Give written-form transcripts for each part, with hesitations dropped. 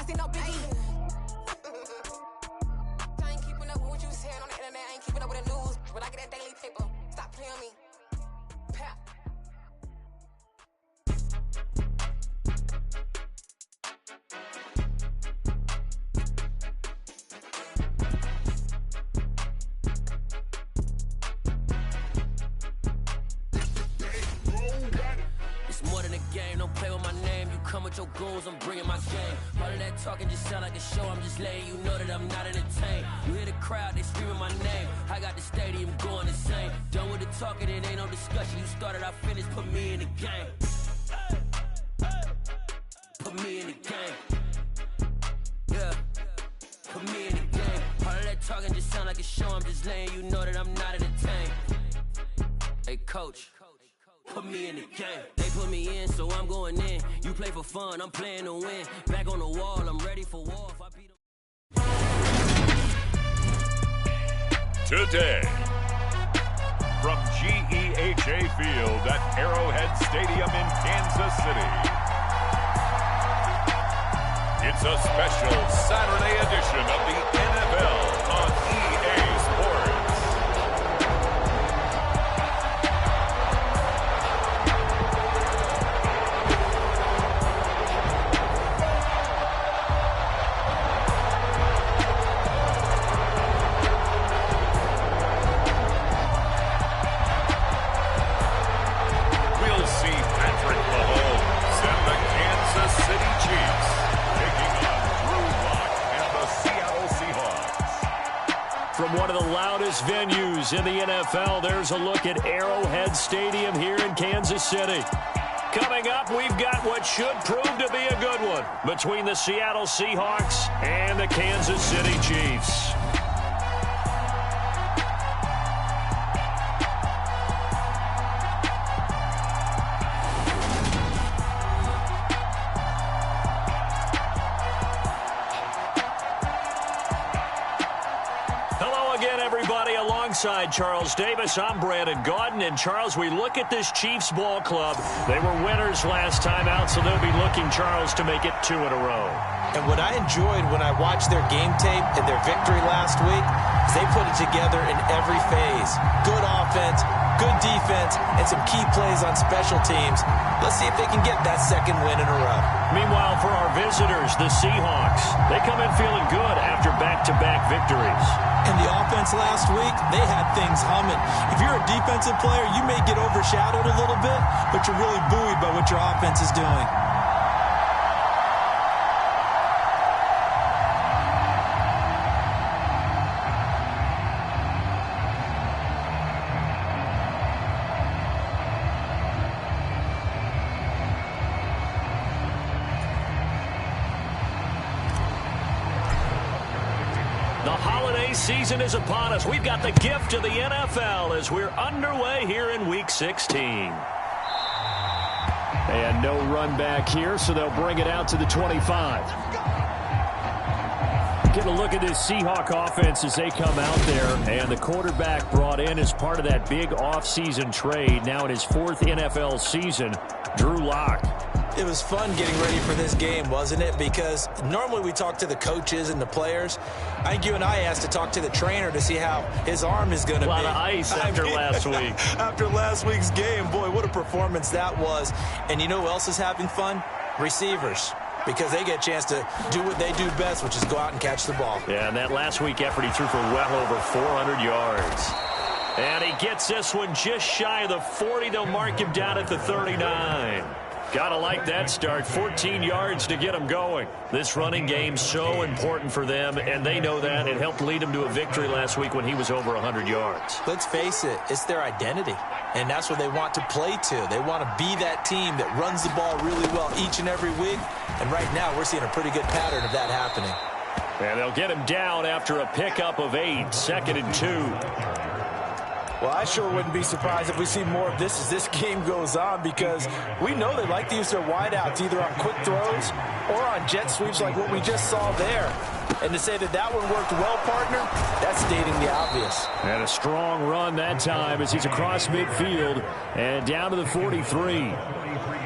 I see no biggie. I ain't keeping up with what you saying on the internet. I ain't keeping up with the news. But I get that daily paper. Stop playing me. Pap. Don't play with my name, you come with your goons, I'm bringing my game. All of that talking just sound like a show, I'm just letting you know that I'm not entertained. You hear the crowd, they screaming my name, I got the stadium going insane. Done with the talking, it ain't no discussion, you started, I finished, put me in the game. Put me in the game. Yeah, put me in the game. All of that talking just sound like a show, I'm just letting you know that I'm not entertained. Hey coach, put me in the game. They put me in, so I'm going in. You play for fun, I'm playing to win. Back on the wall, I'm ready for war. If I beat them. Today, from GEHA Field at Arrowhead Stadium in Kansas City, it's a special Saturday edition of the NFL on EA Sports. One of the loudest venues in the NFL. There's a look at Arrowhead Stadium here in Kansas City. Coming up, we've got what should prove to be a good one between the Seattle Seahawks and the Kansas City Chiefs. Alongside Charles Davis, I'm Brandon Gaudin. And Charles, we look at this Chiefs ball club. They were winners last time out, so they'll be looking, Charles, to make it 2 in a row. And what I enjoyed when I watched their game tape and their victory last week is they put it together in every phase. Good offense, good defense, and some key plays on special teams. Let's see if they can get that second win in a row. Meanwhile, for our visitors, the Seahawks, they come in feeling good after back-to-back victories. And the offense last week, they had things humming. If you're a defensive player, you may get overshadowed a little bit, but you're really buoyed by what your offense is doing. Season is upon us. We've got the gift of the NFL as we're underway here in Week 16. And no run back here, so they'll bring it out to the 25. Get a look at this Seahawk offense as they come out there. And the quarterback brought in as part of that big offseason trade. Now in his 4th NFL season, Drew Lock. It was fun getting ready for this game, wasn't it? Because normally we talk to the coaches and the players. I think you and I asked to talk to the trainer to see how his arm is going to be. A lot of ice after last week. After last week's game, boy, what a performance that was. And you know who else is having fun? Receivers. Because they get a chance to do what they do best, which is go out and catch the ball. Yeah, and that last week effort, he threw for well over 400 yards. And he gets this one just shy of the 40. They'll mark him down at the 39. Gotta like that start. 14 yards to get them going. This running game so important for them, and they know that. It helped lead them to a victory last week when he was over 100 yards. Let's face it, it's their identity, and that's what they want to play to. They want to be that team that runs the ball really well each and every week, and right now we're seeing a pretty good pattern of that happening. And they'll get him down after a pickup of 8, 2nd and 2. Well, I sure wouldn't be surprised if we see more of this as this game goes on, because we know they like to use their wideouts either on quick throws or on jet sweeps like what we just saw there. And to say that that one worked well, partner, that's stating the obvious. And a strong run that time as he's across midfield and down to the 43.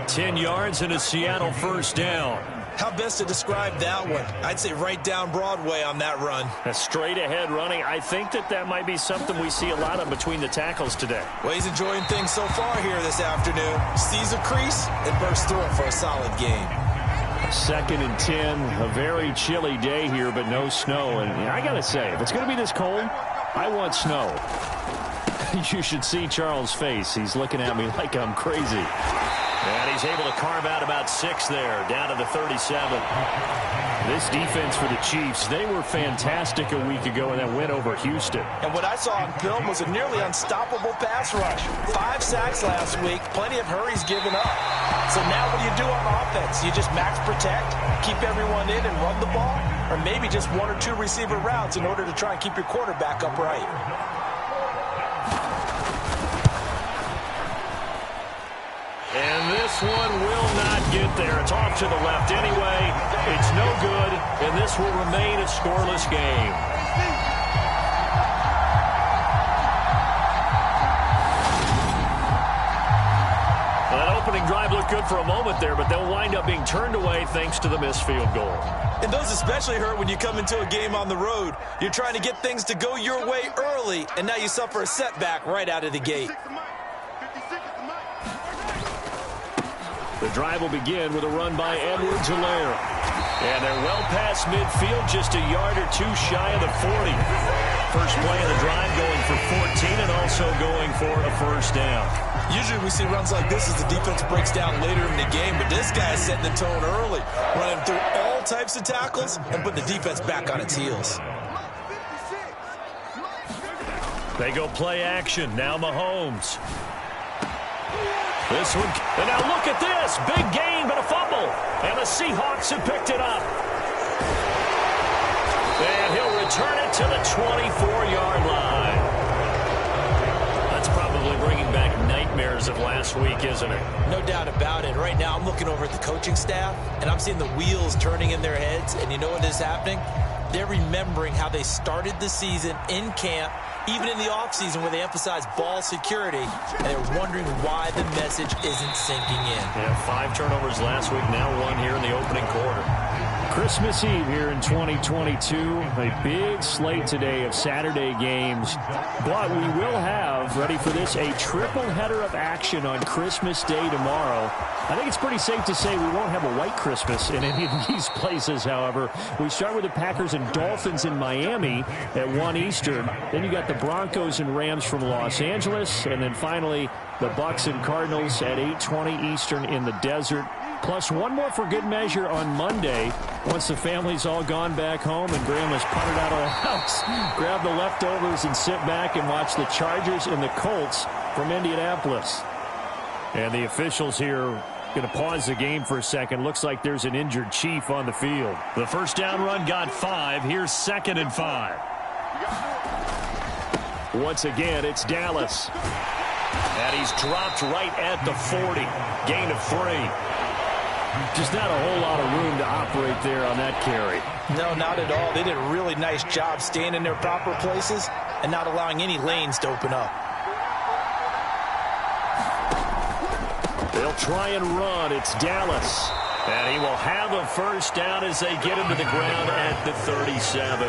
10 yards and a Seattle first down. How best to describe that one? I'd say right down Broadway on that run. A straight-ahead running. I think that might be something we see a lot of between the tackles today. Well, he's enjoying things so far here this afternoon. Sees a crease and bursts through it for a solid game. 2nd and 10. A very chilly day here, but no snow. And I got to say, if it's going to be this cold, I want snow. You should see Charles' face. He's looking at me like I'm crazy. And he's able to carve out about 6 there, down to the 37. This defense for the Chiefs, they were fantastic a week ago in that win over Houston. And what I saw on film was a nearly unstoppable pass rush. 5 sacks last week, plenty of hurries given up. So now what do you do on offense? You just max protect, keep everyone in and run the ball, or maybe just 1 or 2 receiver routes in order to try and keep your quarterback upright. And this one will not get there. It's off to the left anyway. It's no good, and this will remain a scoreless game. Well, that opening drive looked good for a moment there, but they'll wind up being turned away thanks to the missed field goal. And those especially hurt when you come into a game on the road. You're trying to get things to go your way early, and now you suffer a setback right out of the gate. The drive will begin with a run by Edwards-Helaire. And they're well past midfield, just a yard or 2 shy of the 40. First play of the drive going for 14 and also going for a first down. Usually we see runs like this as the defense breaks down later in the game, but this guy is setting the tone early, running through all types of tackles and putting the defense back on its heels. They go play action. Now Mahomes. This one, and now look at this. Big gain, but a fumble. And the Seahawks have picked it up. And he'll return it to the 24-yard line. That's probably bringing back nightmares of last week, isn't it? No doubt about it. Right now I'm looking over at the coaching staff, and I'm seeing the wheels turning in their heads. And you know what is happening? They're remembering how they started the season in camp, even in the offseason where they emphasized ball security, and they're wondering why the message isn't sinking in. Yeah, 5 turnovers last week, now 1 here in the opening quarter. Christmas Eve here in 2022. A big slate today of Saturday games. But we will have, ready for this, a triple header of action on Christmas Day tomorrow. I think it's pretty safe to say we won't have a white Christmas in any of these places, however. We start with the Packers and Dolphins in Miami at 1 Eastern. Then you got the Broncos and Rams from Los Angeles. And then finally, the Bucs and Cardinals at 8:20 Eastern in the desert. Plus one more for good measure on Monday. Once the family's all gone back home and Grandma's puttered out of the house, grab the leftovers and sit back and watch the Chargers and the Colts from Indianapolis. And the officials here going to pause the game for a second. Looks like there's an injured Chief on the field. The first down run got 5. Here's 2nd and 5. Once again, it's Dallas. And he's dropped right at the 40. Gain of 3. Just not a whole lot of room to operate there on that carry. No, not at all. They did a really nice job staying in their proper places and not allowing any lanes to open up. They'll try and run. It's Dallas. And he will have a first down as they get him to the ground at the 37.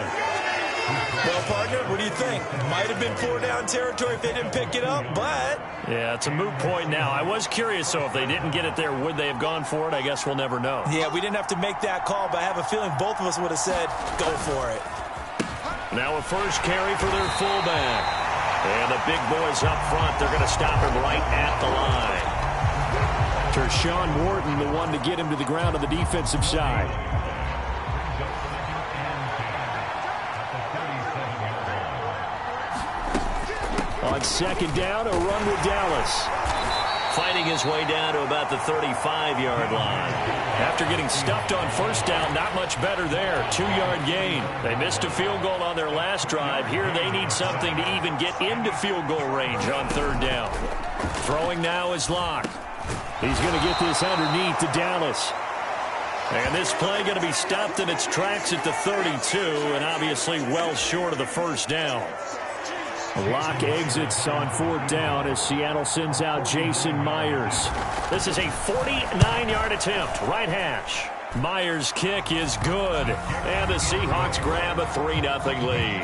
Well, partner, what do you think? Might have been 4-down territory if they didn't pick it up, but... Yeah, it's a moot point now. I was curious, so if they didn't get it there, would they have gone for it? I guess we'll never know. Yeah, we didn't have to make that call, but I have a feeling both of us would have said, go for it. Now a first carry for their fullback. And the big boys up front, they're going to stop him right at the line. Tershawn Wharton, the one to get him to the ground on the defensive side. On 2nd down, a run with Dallas. Fighting his way down to about the 35-yard line. After getting stuffed on first down, not much better there. 2-yard gain. They missed a field goal on their last drive. Here they need something to even get into field goal range on 3rd down. Throwing now is Locke. He's going to get this underneath to Dallas. And this play going to be stopped in its tracks at the 32, and obviously well short of the first down. Locke exits on 4th down as Seattle sends out Jason Myers. This is a 49-yard attempt, right hash. Myers' kick is good, and the Seahawks grab a 3-0 lead.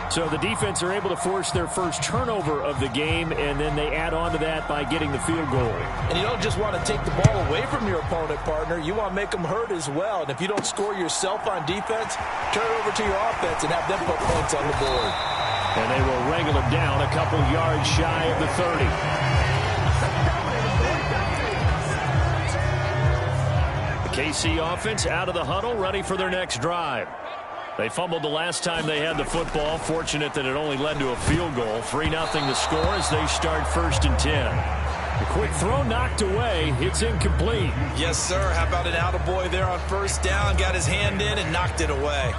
So the defense are able to force their first turnover of the game, and then they add on to that by getting the field goal. And you don't just want to take the ball away from your opponent, partner. You want to make them hurt as well. And if you don't score yourself on defense, turn it over to your offense and have them put points on the board. And they will wrangle him down a couple yards shy of the 30. The KC offense out of the huddle, ready for their next drive. They fumbled the last time they had the football. Fortunate that it only led to a field goal. 3-0 the score as they start 1st and 10. The quick throw knocked away. It's incomplete. Yes, sir. How about an attaboy there on 1st down? Got his hand in and knocked it away.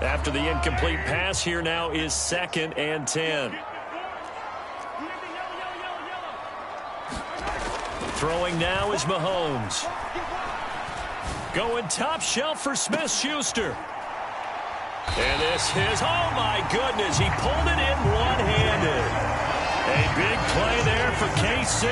After the incomplete pass, here now is 2nd and 10. Throwing now is Mahomes. Going top shelf for Smith-Schuster. And this is, oh my goodness, he pulled it in one-handed. A big play there for KC,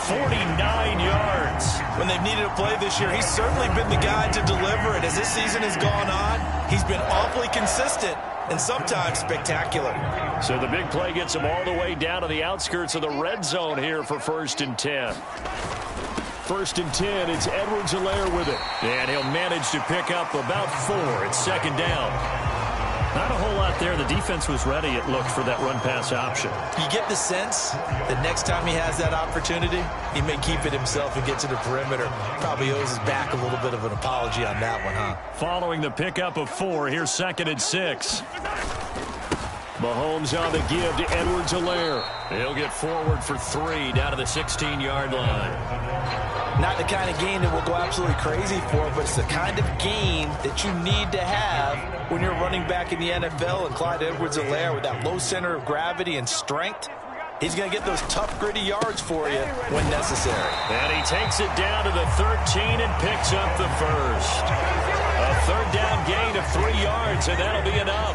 49 yards. When they've needed a play this year, he's certainly been the guy to deliver it. As this season has gone on, he's been awfully consistent and sometimes spectacular. So the big play gets him all the way down to the outskirts of the red zone here for 1st and 10. 1st and 10, it's Edwards-Helaire with it. And he'll manage to pick up about 4. It's 2nd down. Not a whole lot there. The defense was ready, it looked, for that run-pass option. You get the sense that next time he has that opportunity, he may keep it himself and get to the perimeter. Probably owes his back a little bit of an apology on that one, huh? Following the pickup of 4, here's 2nd and 6. Mahomes on the give to Edwards-Helaire. He'll get forward for 3 down to the 16-yard line. Not the kind of game that we'll go absolutely crazy for, but it's the kind of game that you need to have when you're running back in the NFL. And Clyde Edwards-Helaire, with that low center of gravity and strength, he's going to get those tough, gritty yards for you when necessary. And he takes it down to the 13 and picks up the first. A 3rd down gain of 3 yards, and that'll be enough.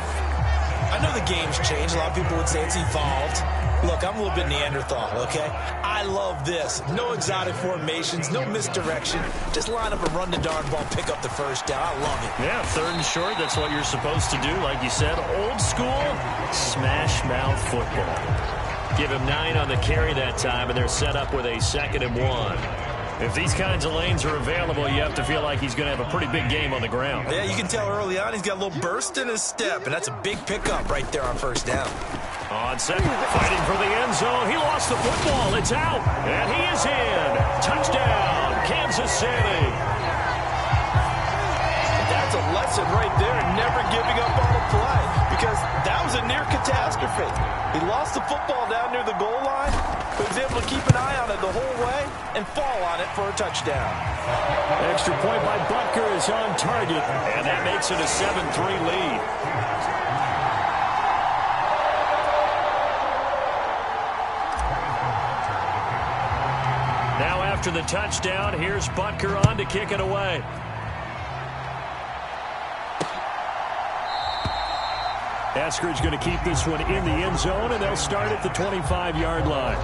I know the game's changed. A lot of people would say it's evolved. Look, I'm a little bit Neanderthal, okay? I love this. No exotic formations, no misdirection. Just line up and run the darn ball, pick up the 1st down. I love it. Yeah, 3rd and short, that's what you're supposed to do. Like you said, old school, smash mouth football. Give him 9 on the carry that time, and they're set up with a 2nd and 1. If these kinds of lanes are available, you have to feel like he's going to have a pretty big game on the ground. Yeah, you can tell early on he's got a little burst in his step, and that's a big pickup right there on 1st down. On 2nd, fighting for the end zone. He lost the football. It's out, and he is in. Touchdown, Kansas City. That's a lesson right there, never giving up on a play, because that was a near catastrophe. He lost the football down near the goal line, but he was able to keep an eye on it the whole way and fall on it for a touchdown. Extra point by Butker is on target, and that makes it a 7-3 lead. Now after the touchdown, here's Butker on to kick it away. Eskridge going to keep this one in the end zone, and they'll start at the 25-yard line.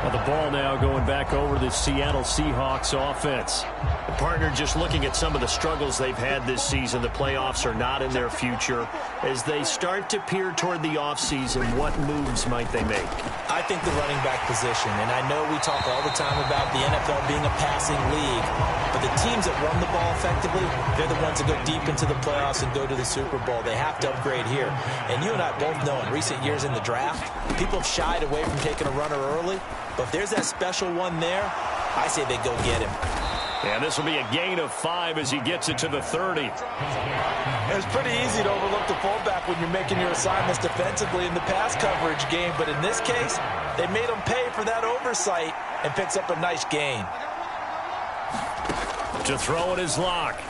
Well, the ball now going back over the Seattle Seahawks offense. The partner just looking at some of the struggles they've had this season. The playoffs are not in their future. As they start to peer toward the offseason, what moves might they make? I think the running back position, and I know we talk all the time about the NFL being a passing league, but the teams that run the ball effectively, they're the ones that go deep into the playoffs and go to the Super Bowl. They have to upgrade here. And you and I both know in recent years in the draft, people have shied away from taking a runner early, but if there's that special one there, I say they go get him. And this will be a gain of 5 as he gets it to the 30. It's pretty easy to overlook the fullback when you're making your assignments defensively in the pass coverage game, but in this case, they made him pay for that oversight and picks up a nice gain. To throw it is Locke.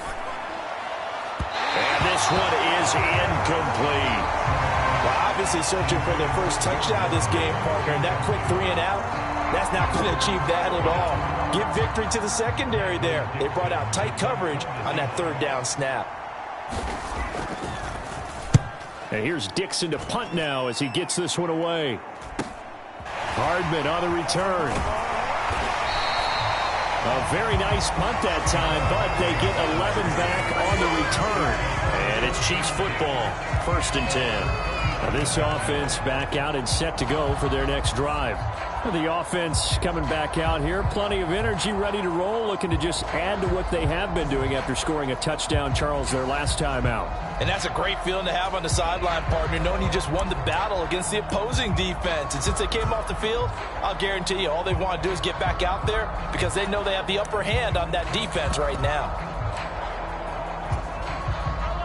And this one is incomplete. Well, obviously searching for their first touchdown this game, partner, and that quick 3 and out, that's not going to achieve that at all. Give victory to the secondary there. They brought out tight coverage on that 3rd down snap. And here's Dixon to punt now as he gets this one away. Hardman on the return. A very nice punt that time, but they get 11 back on the return. And it's Chiefs football, 1st and 10. Now this offense back out and set to go for their next drive. The offense coming back out here. Plenty of energy, ready to roll, looking to just add to what they have been doing after scoring a touchdown, Charles, their last time out. And that's a great feeling to have on the sideline, partner, knowing you just won the battle against the opposing defense. And since they came off the field, I'll guarantee you all they want to do is get back out there because they know they have the upper hand on that defense right now.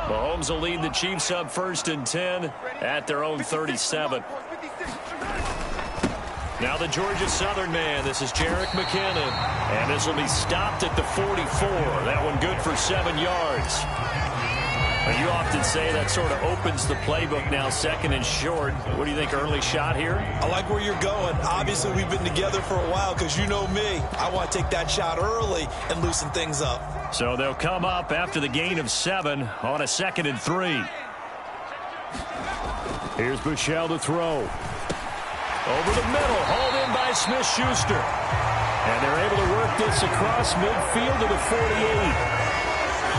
Mahomes will lead the Chiefs up 1st and 10 at their own 37. Now the Georgia Southern man. This is Jerick McKinnon. And this will be stopped at the 44. That one good for 7 yards. And you often say that sort of opens the playbook now, 2nd and short. What do you think, early shot here? I like where you're going. Obviously, we've been together for a while because you know me. I want to take that shot early and loosen things up. So they'll come up after the gain of 7 on a 2nd and 3. Here's Buechele to throw. Over the middle, hauled in by Smith-Schuster. And they're able to work this across midfield to the 48.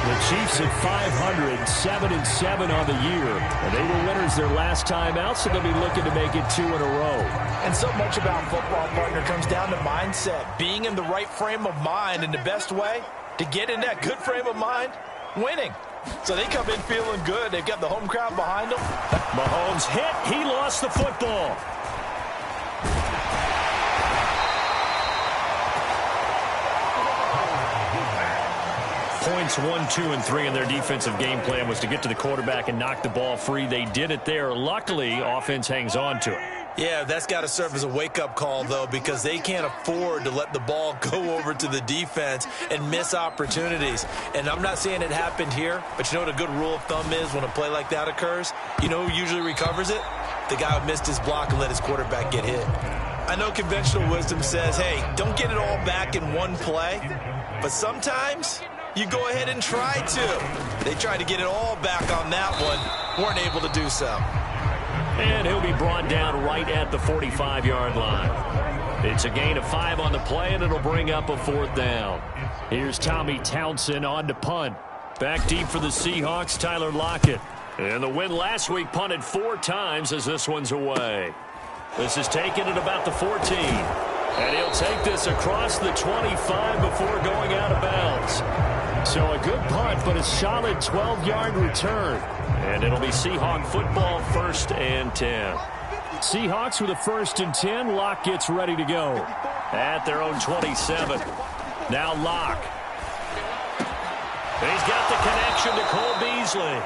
The Chiefs at 500, 7-7 on the year. And they were winners their last time out, so they'll be looking to make it 2 in a row. And so much about football, partner, comes down to mindset. Being in the right frame of mind, and the best way to get in that good frame of mind, winning. So they come in feeling good. They've got the home crowd behind them. Mahomes hit. He lost the football. Points 1, 2, and 3 in their defensive game plan was to get to the quarterback and knock the ball free. They did it there. Luckily, offense hangs on to it. Yeah, that's got to serve as a wake-up call, though, because they can't afford to let the ball go over to the defense and miss opportunities. And I'm not saying it happened here, but you know what a good rule of thumb is when a play like that occurs? You know who usually recovers it? The guy who missed his block and let his quarterback get hit. I know conventional wisdom says, hey, don't get it all back in one play, but sometimes you go ahead and try to. They tried to get it all back on that one, weren't able to do so. And he'll be brought down right at the 45-yard line. It's a gain of 5 on the play, and it'll bring up a 4th down. Here's Tommy Townsend on to punt. Back deep for the Seahawks, Tyler Lockett. And the win last week punted 4 times as this one's away. This is taken at about the 14. And he'll take this across the 25 before going out of bounds. So a good punt, but a solid 12-yard return. And it'll be Seahawk football, 1st and 10. Seahawks with a 1st and 10. Locke gets ready to go at their own 27. Now Locke. He's got the connection to Cole Beasley.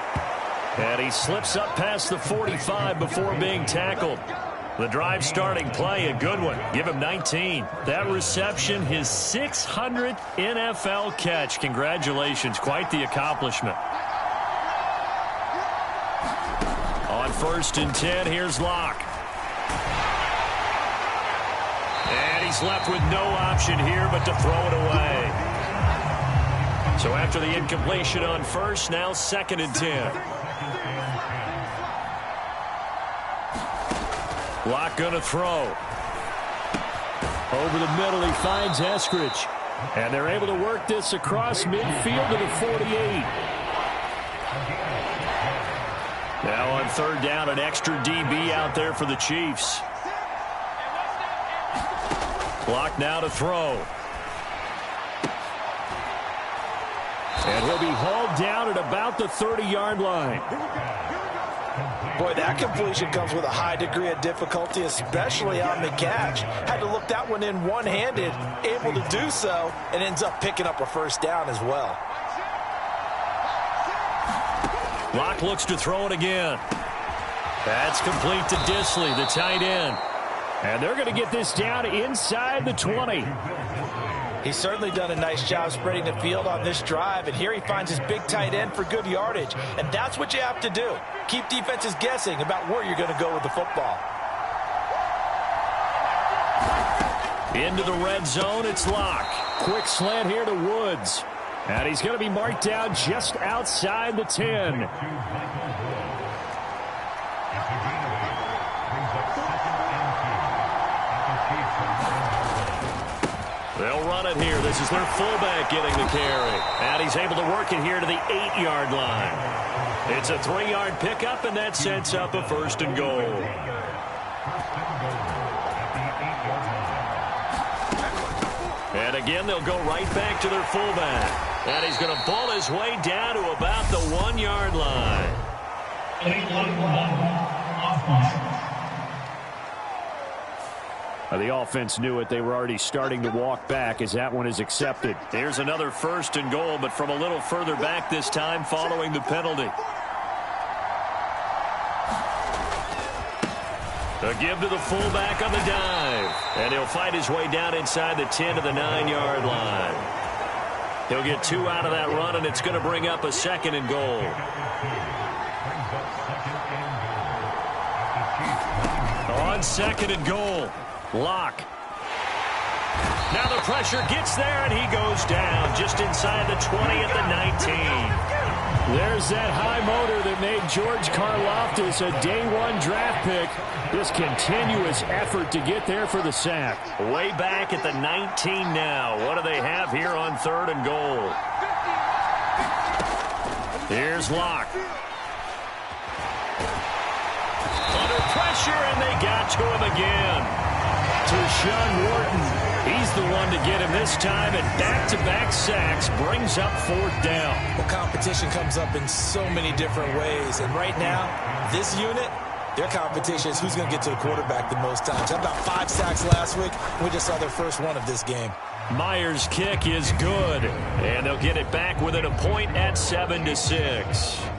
And he slips up past the 45 before being tackled. The drive starting play, a good one. Give him 19. That reception, his 600th NFL catch. Congratulations. Quite the accomplishment. On 1st and 10, here's Locke. And he's left with no option here but to throw it away. So after the incompletion on 1st, now 2nd and 10. Locke going to throw. Over the middle, he finds Eskridge. And they're able to work this across midfield to the 48. Now on 3rd down, an extra DB out there for the Chiefs. Locke now to throw. And he'll be hauled down at about the 30-yard line. Boy, that completion comes with a high degree of difficulty, especially on the catch. Had to look that one in one-handed, able to do so, and ends up picking up a 1st down as well. Locke looks to throw it again. That's complete to Disley, the tight end. And they're going to get this down inside the 20. He's certainly done a nice job spreading the field on this drive, and here he finds his big tight end for good yardage. And that's what you have to do. Keep defenses guessing about where you're going to go with the football. Into the red zone, it's Locke. Quick slant here to Woods. And he's going to be marked down just outside the 10. They'll run it here. This is their fullback getting the carry. And he's able to work it here to the 8-yard line. It's a 3-yard pickup, and that sets up a 1st and goal. And again, they'll go right back to their fullback. And he's going to ball his way down to about the 1-yard line. The offense knew it. They were already starting to walk back as that one is accepted. Here's another 1st and goal, but from a little further back this time following the penalty. A give to the fullback on the dive. And he'll fight his way down inside the 10 to the 9-yard line. He'll get 2 out of that run, and it's going to bring up a 2nd and goal. On 2nd and goal. Lock. Now the pressure gets there, and he goes down just inside the 20 at the 19. There's that high motor that made George Karlaftis a day-1 draft pick. This continuous effort to get there for the sack. Way back at the 19 now. What do they have here on 3rd and goal? Here's Locke. Under pressure, and they got to him again. To Sean Wharton. He's the one to get him this time, and back-to-back sacks brings up 4th down. Well, competition comes up in so many different ways, and right now, this unit, their competition is who's going to get to the quarterback the most times. How about 5 sacks last week? We just saw their first one of this game. Myers' kick is good, and they'll get it back within a point at 7-6.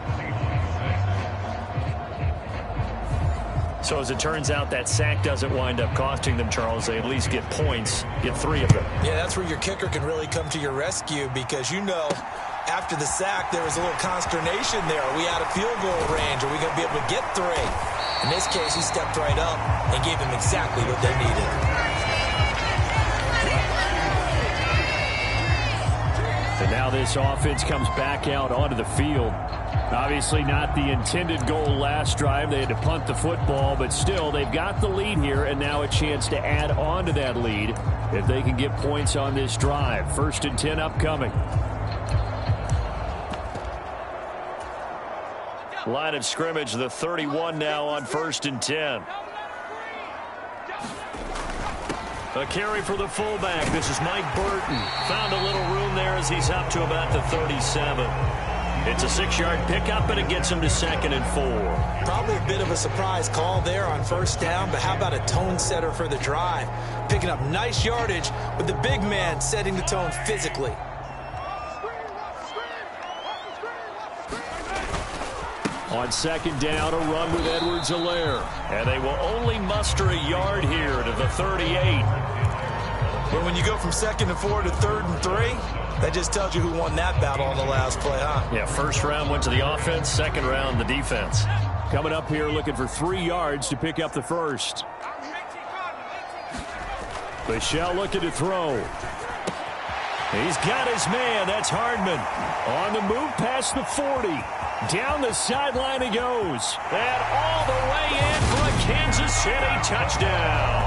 So as it turns out, that sack doesn't wind up costing them, Charles. They at least get points, get 3 of them. Yeah, that's where your kicker can really come to your rescue because, you know, after the sack, there was a little consternation there. Are we out of field goal range? Are we going to be able to get 3? In this case, he stepped right up and gave them exactly what they needed. And now this offense comes back out onto the field. Obviously not the intended goal last drive. They had to punt the football, but still they've got the lead here, and now a chance to add on to that lead if they can get points on this drive. 1st and 10 upcoming. Line of scrimmage, the 31 now on 1st and 10. A carry for the fullback. This is Mike Burton. Found a little room there as he's up to about the 37. It's a 6-yard pickup, and it gets him to 2nd and 4. Probably a bit of a surprise call there on 1st down, but how about a tone setter for the drive? Picking up nice yardage with the big man setting the tone physically. On 2nd down, a run with Edwards-Helaire. And they will only muster a yard here to the 38. But when you go from 2nd and 4 to 3rd and 3, that just tells you who won that battle on the last play, huh? Yeah, 1st round went to the offense, 2nd round the defense. Coming up here looking for 3 yards to pick up the 1st. Michelle looking to throw. He's got his man. That's Hardman. On the move past the 40. Down the sideline he goes. And all the way in for a Kansas City touchdown.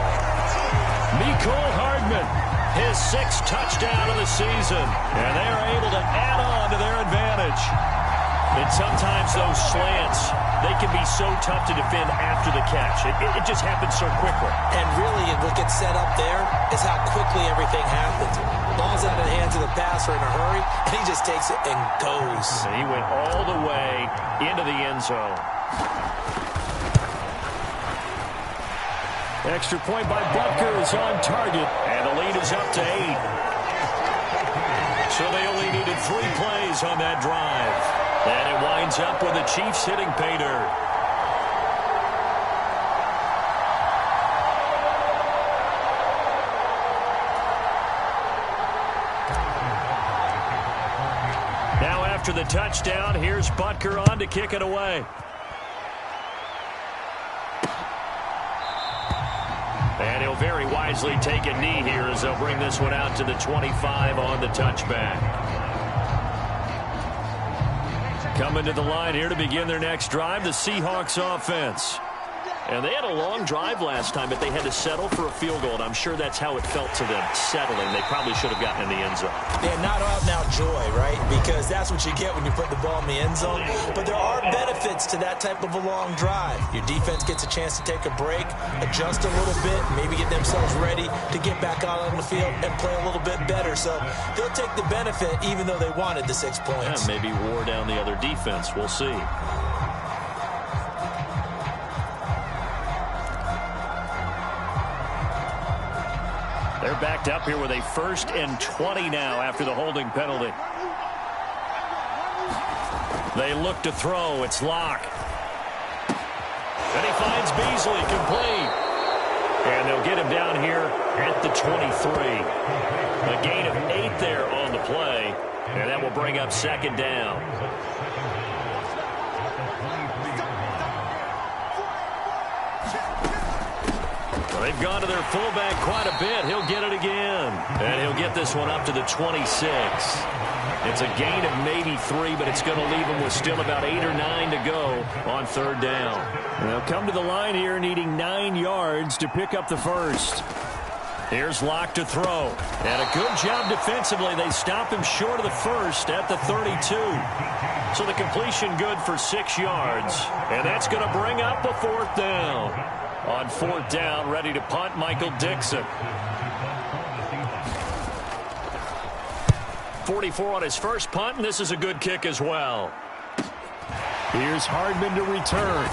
Mecole Hardman. His 6th touchdown of the season. And they are able to add on to their advantage. And sometimes those slants, they can be so tough to defend after the catch. It just happens so quickly. And really, what gets set up there is how quickly everything happens. Ball's out of the hands of the passer in a hurry, and he just takes it and goes. And he went all the way into the end zone. Extra point by Butker is on target. And the lead is up to 8. So they only needed 3 plays on that drive. And it winds up with the Chiefs hitting pay dirt. Now after the touchdown, here's Butker on to kick it away. And he'll very wisely take a knee here as they'll bring this one out to the 25 on the touchback. Coming to the line here to begin their next drive, the Seahawks offense. And they had a long drive last time, but they had to settle for a field goal, and I'm sure that's how it felt to them, settling. They probably should have gotten in the end zone. Yeah, not out-and-out joy, right? Because that's what you get when you put the ball in the end zone. But there are benefits to that type of a long drive. Your defense gets a chance to take a break, adjust a little bit, maybe get themselves ready to get back out on the field and play a little bit better. So they'll take the benefit even though they wanted the 6 points. Yeah, maybe wore down the other defense. We'll see. They're backed up here with a 1st and 20 now after the holding penalty. They look to throw. It's Locke. And he finds Beasley complete. And they'll get him down here at the 23. A gain of 8 there on the play. And that will bring up 2nd down. They've gone to their fullback quite a bit. He'll get it again. And he'll get this one up to the 26. It's a gain of maybe 3, but it's going to leave him with still about 8 or 9 to go on 3rd down. And they'll come to the line here needing 9 yards to pick up the first. Here's Locke to throw. And a good job defensively. They stop him short of the first at the 32. So the completion good for 6 yards. And that's going to bring up a 4th down. On 4th down, ready to punt, Michael Dixon. 44 on his first punt, and this is a good kick as well. Here's Hardman to return.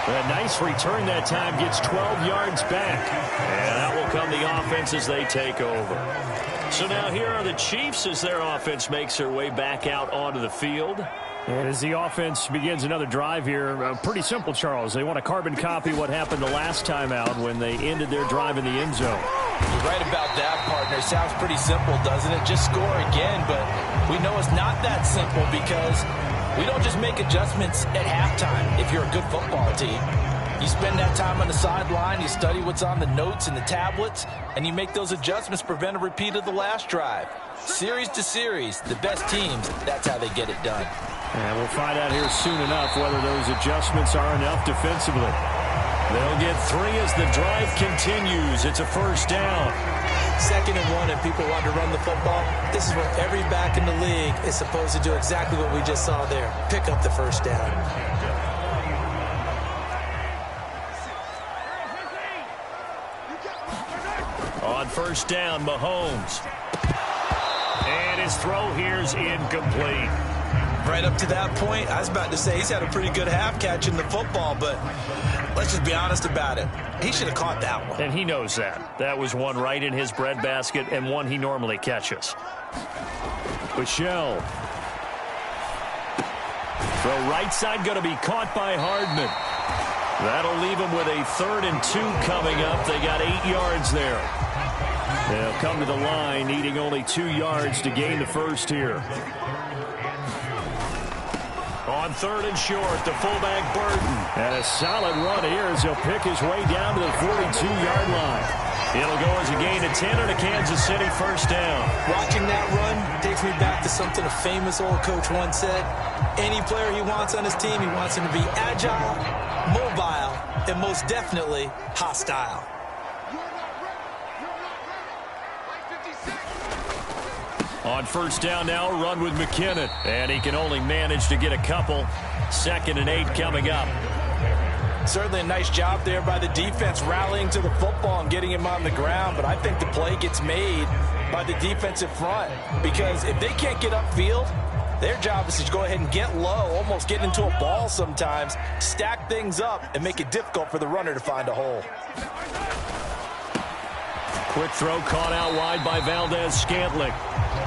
A nice return that time, gets 12 yards back. And that will come the offense as they take over. So now here are the Chiefs as their offense makes their way back out onto the field. And as the offense begins another drive here, pretty simple, Charles. They want to carbon copy what happened the last time out when they ended their drive in the end zone. You're right about that, partner. Sounds pretty simple, doesn't it? Just score again, but we know it's not that simple because we don't just make adjustments at halftime if you're a good football team. You spend that time on the sideline, you study what's on the notes and the tablets, and you make those adjustments to prevent a repeat of the last drive. Series to series, the best teams, that's how they get it done. And we'll find out here soon enough whether those adjustments are enough defensively. They'll get 3 as the drive continues. It's a 1st down. 2nd and 1, and people want to run the football. This is where every back in the league is supposed to do exactly what we just saw there. Pick up the 1st down. On 1st down, Mahomes. And his throw here's incomplete. Right up to that point, I was about to say he's had a pretty good half catching the football, but let's just be honest about it. He should have caught that one. And he knows that. That was one right in his breadbasket and one he normally catches. Michelle. Throw right side going to be caught by Hardman. That'll leave him with a 3rd and 2 coming up. They got 8 yards there. They'll come to the line needing only 2 yards to gain the first here. On 3rd and short, the fullback Burton. And a solid run here as he'll pick his way down to the 42-yard line. It'll go as a gain of 10 and a Kansas City 1st down. Watching that run takes me back to something a famous old coach once said. Any player he wants on his team, he wants him to be agile, mobile, and most definitely hostile. On 1st down now, run with McKinnon. And he can only manage to get a couple. 2nd and 8 coming up. Certainly a nice job there by the defense rallying to the football and getting him on the ground, but I think the play gets made by the defensive front because if they can't get upfield, their job is to go ahead and get low, almost get into a ball sometimes, stack things up, and make it difficult for the runner to find a hole. Quick throw caught out wide by Valdez-Scantling.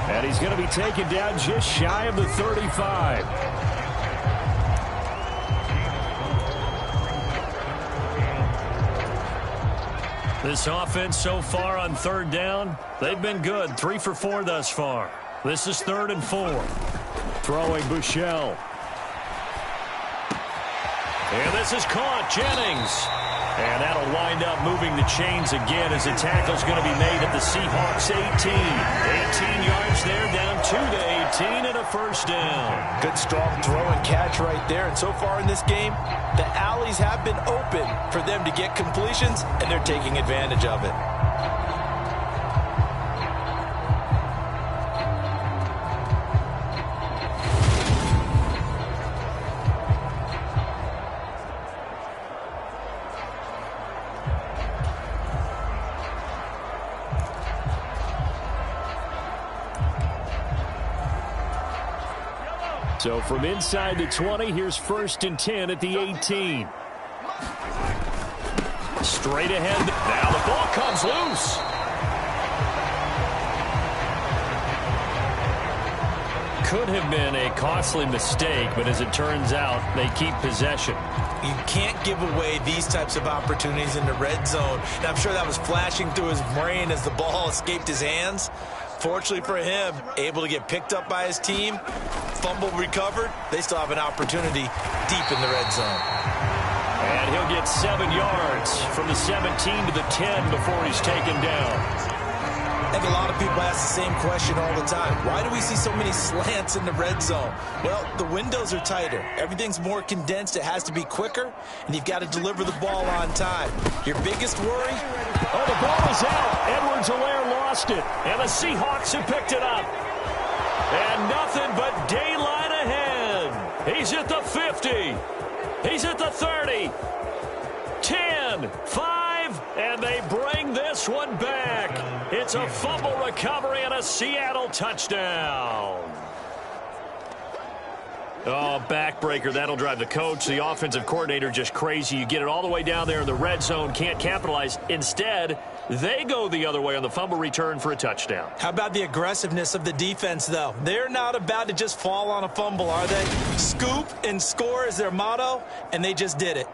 And he's going to be taken down just shy of the 35. This offense so far on 3rd down, they've been good. 3 for 4 thus far. This is 3rd and 4. Throwing Bushell. And this is caught. Jennings. And that'll wind up moving the chains again as the tackle's going to be made at the Seahawks 18. 18 yards there, down to the 18 and a first down. Good strong throw and catch right there. And so far in this game, the alleys have been open for them to get completions, and they're taking advantage of it. So from inside the 20, here's 1st and 10 at the 18. Straight ahead. Now the ball comes loose. Could have been a costly mistake, but as it turns out, they keep possession. You can't give away these types of opportunities in the red zone. And I'm sure that was flashing through his brain as the ball escaped his hands. Fortunately for him, able to get picked up by his team, fumble recovered. They still have an opportunity deep in the red zone. And he'll get 7 yards from the 17 to the 10 before he's taken down. I think a lot of people ask the same question all the time. Why do we see so many slants in the red zone? Well, the windows are tighter. Everything's more condensed. It has to be quicker, and you've got to deliver the ball on time. Your biggest worry? Oh, the ball is out. Edwards-Helaire lost it, and the Seahawks have picked it up. And nothing but daylight ahead. He's at the 50. He's at the 30. 10, 5, and they bring this one back. It's a fumble recovery and a Seattle touchdown. Oh, backbreaker. That'll drive the coach, the offensive coordinator, just crazy. You get it all the way down there in the red zone, can't capitalize. Instead, they go the other way on the fumble return for a touchdown. How about the aggressiveness of the defense, though? They're not about to just fall on a fumble, are they? Scoop and score is their motto, and they just did it.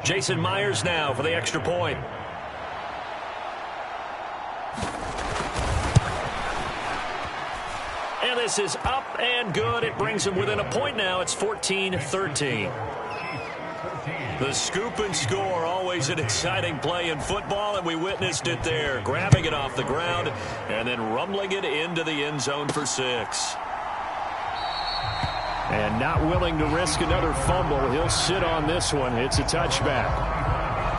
Jason Myers now for the extra point. And this is up and good. It brings him within a point now. It's 14-13. The scoop and score, always an exciting play in football, and we witnessed it there. Grabbing it off the ground and then rumbling it into the end zone for 6. And not willing to risk another fumble. He'll sit on this one. It's a touchback.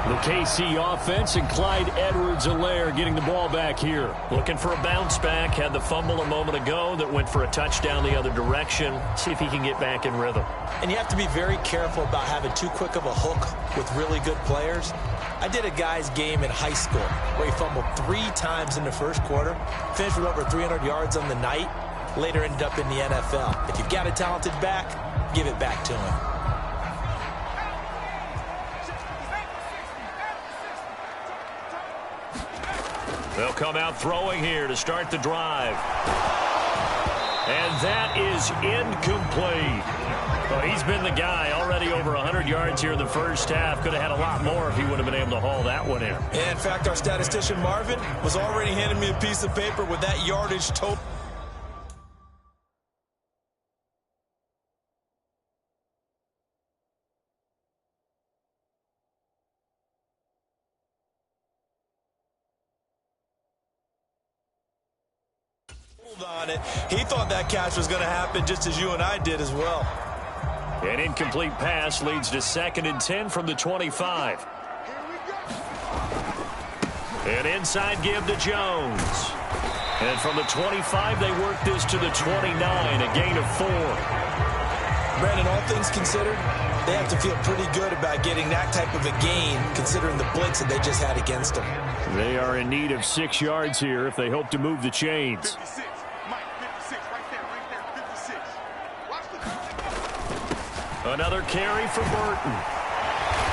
The KC offense and Clyde Edwards-Helaire getting the ball back here. Looking for a bounce back. Had the fumble a moment ago that went for a touchdown the other direction. See if he can get back in rhythm. And you have to be very careful about having too quick of a hook with really good players. I did a guy's game in high school where he fumbled 3 times in the first quarter, finished with over 300 yards on the night, later ended up in the NFL. If you've got a talented back, give it back to him. They'll come out throwing here to start the drive. And that is incomplete. Well, he's been the guy already over 100 yards here in the first half. Could have had a lot more if he would have been able to haul that one in. And in fact, our statistician Marvin was already handing me a piece of paper with that yardage total. On it. He thought that catch was going to happen just as you and I did as well. An incomplete pass leads to 2nd and 10 from the 25. An inside give to Jones. And from the 25, they work this to the 29, a gain of 4. Brandon, all things considered, they have to feel pretty good about getting that type of a gain considering the blitz that they just had against them. They are in need of 6 yards here if they hope to move the chains. 56. Mike, 56, right there, 56. Watch the... Another carry for Burton.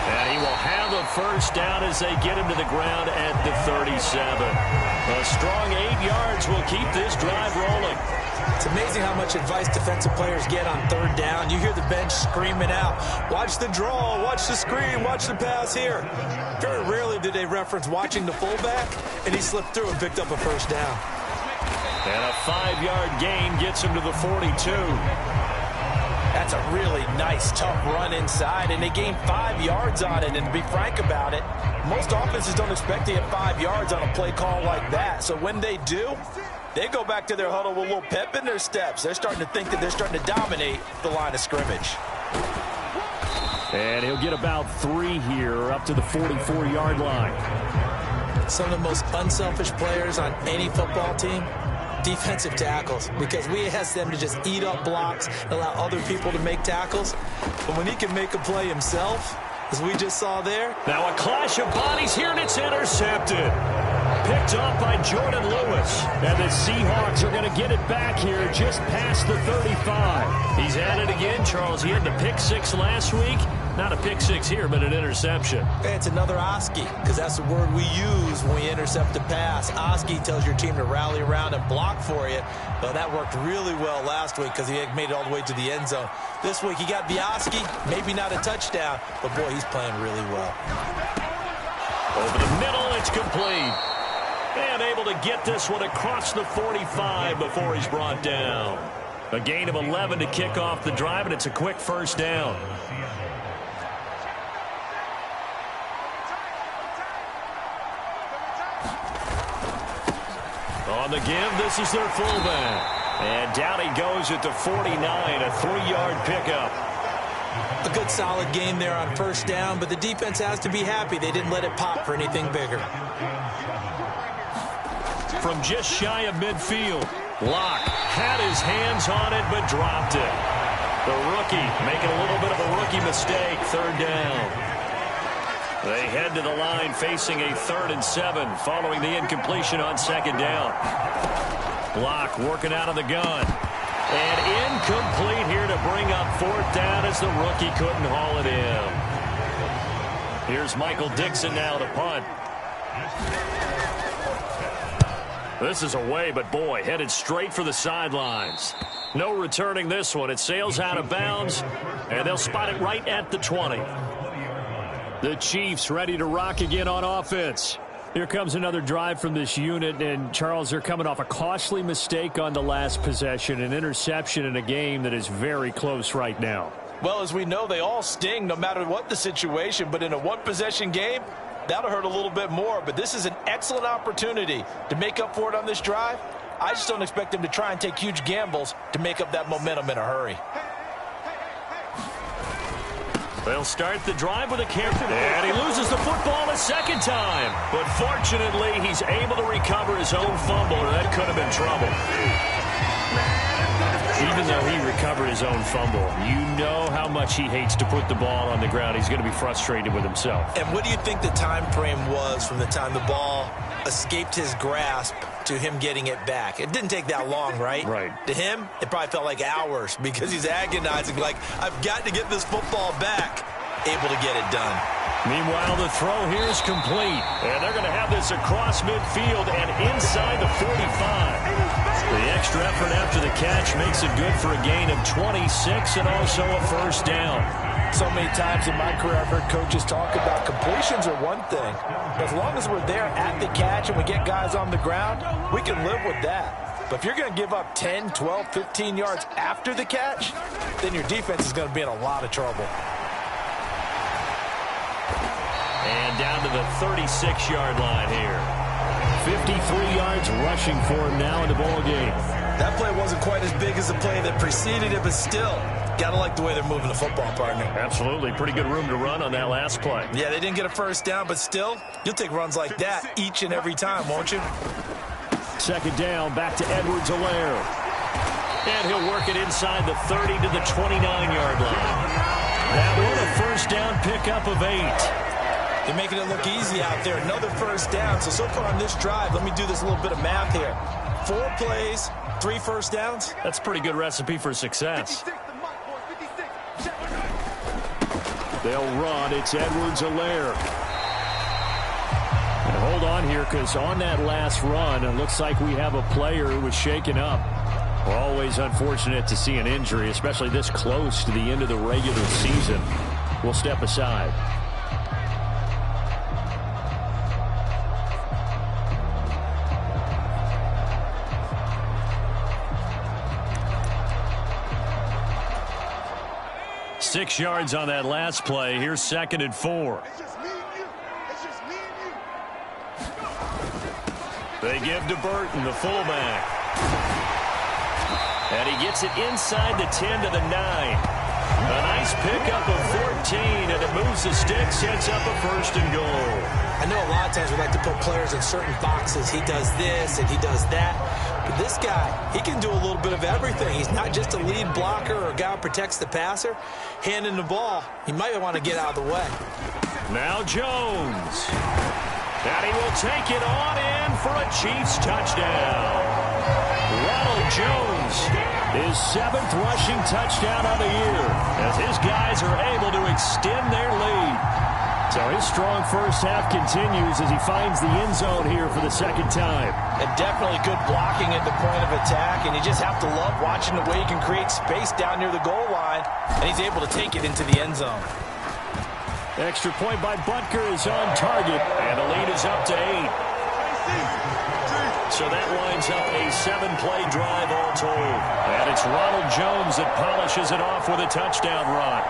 And he will have the first down as they get him to the ground at the 37. A strong 8 yards will keep this drive rolling. It's amazing how much advice defensive players get on third down. You hear the bench screaming out, watch the draw, watch the screen, watch the pass here. Very rarely do they reference watching the fullback, and he slipped through and picked up a first down. And a 5-yard gain gets him to the 42. That's a really nice, tough run inside, and they gained 5 yards on it. And to be frank about it, most offenses don't expect to get 5 yards on a play call like that. So when they do, they go back to their huddle with a little pep in their steps. They're starting to think that they're starting to dominate the line of scrimmage. And he'll get about 3 here up to the 44-yard line. Some of the most unselfish players on any football team, defensive tackles, because we ask them to just eat up blocks, allow other people to make tackles. But when he can make a play himself, as we just saw there. Now a clash of bodies here, and it's intercepted. Picked up by Jordan Lewis. And the Seahawks are going to get it back here just past the 35. He's at it again, Charles. He had the pick 6 last week. Not a pick 6 here, but an interception. It's another Oski, because that's the word we use when we intercept a pass. Oski tells your team to rally around and block for you. Well, that worked really well last week because he made it all the way to the end zone. This week he got the Oski, maybe not a touchdown, but boy, he's playing really well. Over the middle, it's complete. And able to get this one across the 45 before he's brought down. A gain of 11 to kick off the drive, and it's a quick first down. On the give, this is their fullback. And down he goes at the 49, a 3-yard pickup. A good solid game there on first down, but the defense has to be happy they didn't let it pop for anything bigger. From just shy of midfield, Locke had his hands on it but dropped it. The rookie making a little bit of a rookie mistake, third down. They head to the line facing a 3rd and 7 following the incompletion on second down. Locke working out of the gun. And incomplete here to bring up 4th down as the rookie couldn't haul it in. Here's Michael Dixon now to punt. This is away, but boy, headed straight for the sidelines. No returning this one. It sails out of bounds, and they'll spot it right at the 20. The Chiefs ready to rock again on offense. Here comes another drive from this unit, and Charles, they're coming off a costly mistake on the last possession, an interception in a game that is very close right now. Well, as we know, they all sting no matter what the situation, but in a one-possession game, that'll hurt a little bit more. But this is an excellent opportunity to make up for it on this drive. I just don't expect them to try and take huge gambles to make up that momentum in a hurry. They'll start the drive with a careful, and he loses the football a second time. But fortunately, he's able to recover his own fumble, or that could have been trouble. Even though he recovered his own fumble, you know how much he hates to put the ball on the ground. He's going to be frustrated with himself. And what do you think the time frame was from the time the ball escaped his grasp to him getting it back? It didn't take that long, right? Right. To him, it probably felt like hours because he's agonizing, like, I've got to get this football back. Able to get it done. Meanwhile, the throw here is complete. And they're going to have this across midfield and inside the 45. The extra effort after the catch makes it good for a gain of 26 and also a first down. So many times in my career I've heard coaches talk about completions are one thing. But as long as we're there at the catch and we get guys on the ground, we can live with that. But if you're going to give up 10, 12, 15 yards after the catch, then your defense is going to be in a lot of trouble. And down to the 36-yard line here. 53 yards rushing for him now in the ball game. That play wasn't quite as big as the play that preceded it, but still, gotta like the way they're moving the football, partner. Absolutely. Pretty good room to run on that last play. Yeah, they didn't get a first down, but still, you'll take runs like that each and every time, won't you? Second down, back to Edwards-Helaire. And he'll work it inside the 30 to the 29-yard line. That one a first down pickup of 8. They're making it look easy out there. Another first down. So far on this drive, let me do this little bit of math here. 4 plays, 3 first downs. That's a pretty good recipe for success. They'll run. It's Edwards-Helaire. And hold on here, because on that last run, it looks like we have a player who was shaken up. We're always unfortunate to see an injury, especially this close to the end of the regular season. We'll step aside. Six yards on that last play. Here's 2nd and 4. They give to Burton, the fullback. And he gets it inside the 10 to the 9. A nice pickup of 14, and it moves the stick, sets up a 1st and goal. I know a lot of times we like to put players in certain boxes. He does this and he does that. But this guy, he can do a little bit of everything. He's not just a lead blocker or a guy who protects the passer. Handing the ball, he might want to get out of the way. Now Jones. And he will take it on in for a Chiefs touchdown. Ronald Jones, his 7th rushing touchdown of the year, as his guys are able to extend their lead. So his strong first half continues as he finds the end zone here for the 2nd time. And definitely good blocking at the point of attack, and you just have to love watching the way he can create space down near the goal line, and he's able to take it into the end zone. Extra point by Butker is on target, and the lead is up to 8. So that winds up a 7-play drive all told. And it's Ronald Jones that polishes it off with a touchdown run.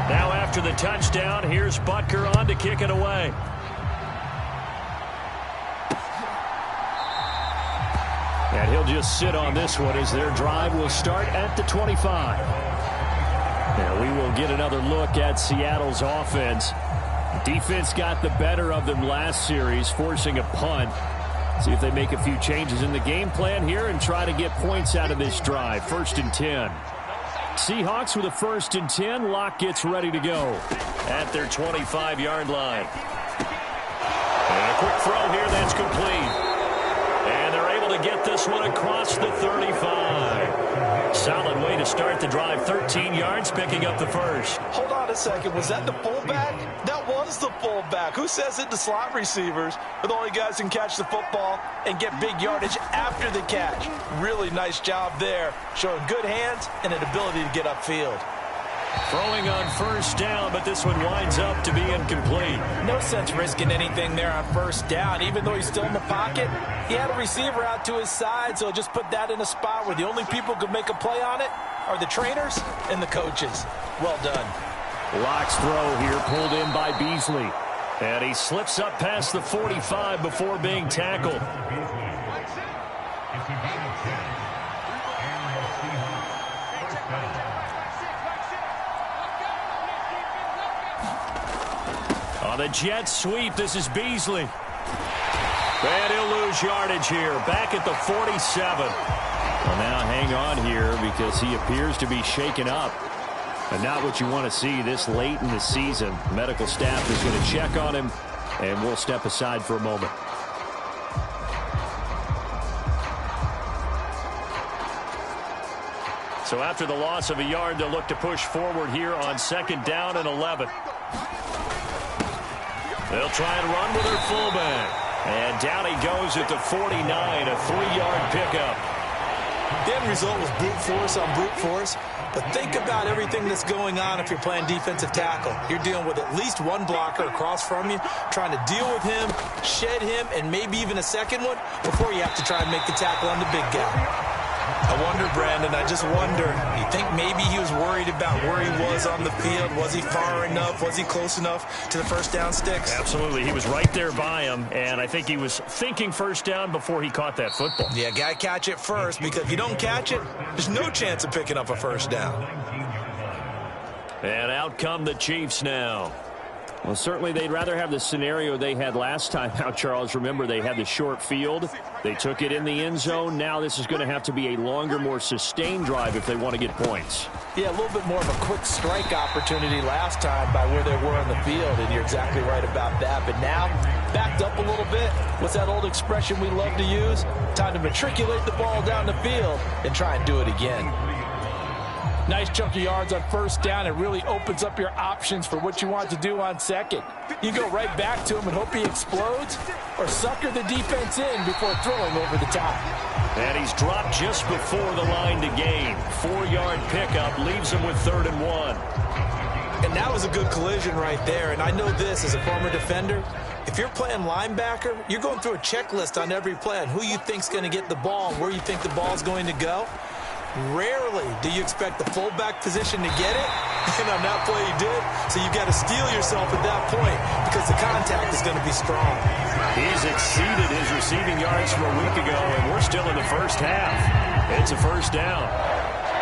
Now after the touchdown, here's Butker on to kick it away. And he'll just sit on this one as their drive will start at the 25. And we will get another look at Seattle's offense. Defense got the better of them last series, forcing a punt. See if they make a few changes in the game plan here and try to get points out of this drive. 1st and 10. Seahawks with a 1st and 10. Locke gets ready to go at their 25-yard line. And a quick throw here that's complete. And they're able to get this one across the 35. Solid way to start the drive. 13 yards, picking up the 1st. Hold on a second. Was that the fullback? That was the fullback. Who says it to slot receivers are the only guys who can catch the football and get big yardage after the catch? Really nice job there, showing good hands and an ability to get upfield. Throwing on 1st down, but this one winds up to be incomplete. No sense risking anything there on 1st down. Even though he's still in the pocket, he had a receiver out to his side, so just put that in a spot where the only people who can make a play on it are the trainers and the coaches. Well done. Locke's throw here pulled in by Beasley. And he slips up past the 45 before being tackled. On the jet sweep, this is Beasley. And he'll lose yardage here, back at the 47. Well, now hang on here because he appears to be shaken up. And not what you want to see this late in the season. Medical staff is going to check on him, and we'll step aside for a moment. So after the loss of a yard, they'll look to push forward here on 2nd down and 11. They'll try and run with their fullback. And down he goes at the 49, a 3-yard pickup. The end result was brute force on brute force. But think about everything that's going on if you're playing defensive tackle. You're dealing with at least one blocker across from you, trying to deal with him, shed him, and maybe even a second one before you have to try and make the tackle on the big guy. I wonder, Brandon, I just wonder, you think maybe he was worried about where he was on the field? Was he far enough? Was he close enough to the 1st down sticks? Absolutely. He was right there by him, and I think he was thinking 1st down before he caught that football. Yeah, got to catch it first, because if you don't catch it, there's no chance of picking up a 1st down. And out come the Chiefs now. Well, certainly they'd rather have the scenario they had last time out, Charles. Remember, they had the short field. They took it in the end zone. Now this is going to have to be a longer, more sustained drive if they want to get points. Yeah, a little bit more of a quick strike opportunity last time by where they were on the field, and you're exactly right about that. But now, backed up a little bit. What's that old expression we love to use? Time to matriculate the ball down the field and try and do it again. Nice chunk of yards on first down. It really opens up your options for what you want to do on second. You go right back to him and hope he explodes, or sucker the defense in before throwing over the top. And he's dropped just before the line to gain. 4-yard pickup leaves him with 3rd and 1. And that was a good collision right there. And I know this as a former defender. If you're playing linebacker, you're going through a checklist on every play on who you think's going to get the ball and where you think the ball's going to go. Rarely do you expect the fullback position to get it, and on that play he did, so you've got to steel yourself at that point because the contact is going to be strong. He's exceeded his receiving yards from a week ago, and we're still in the first half. It's a first down.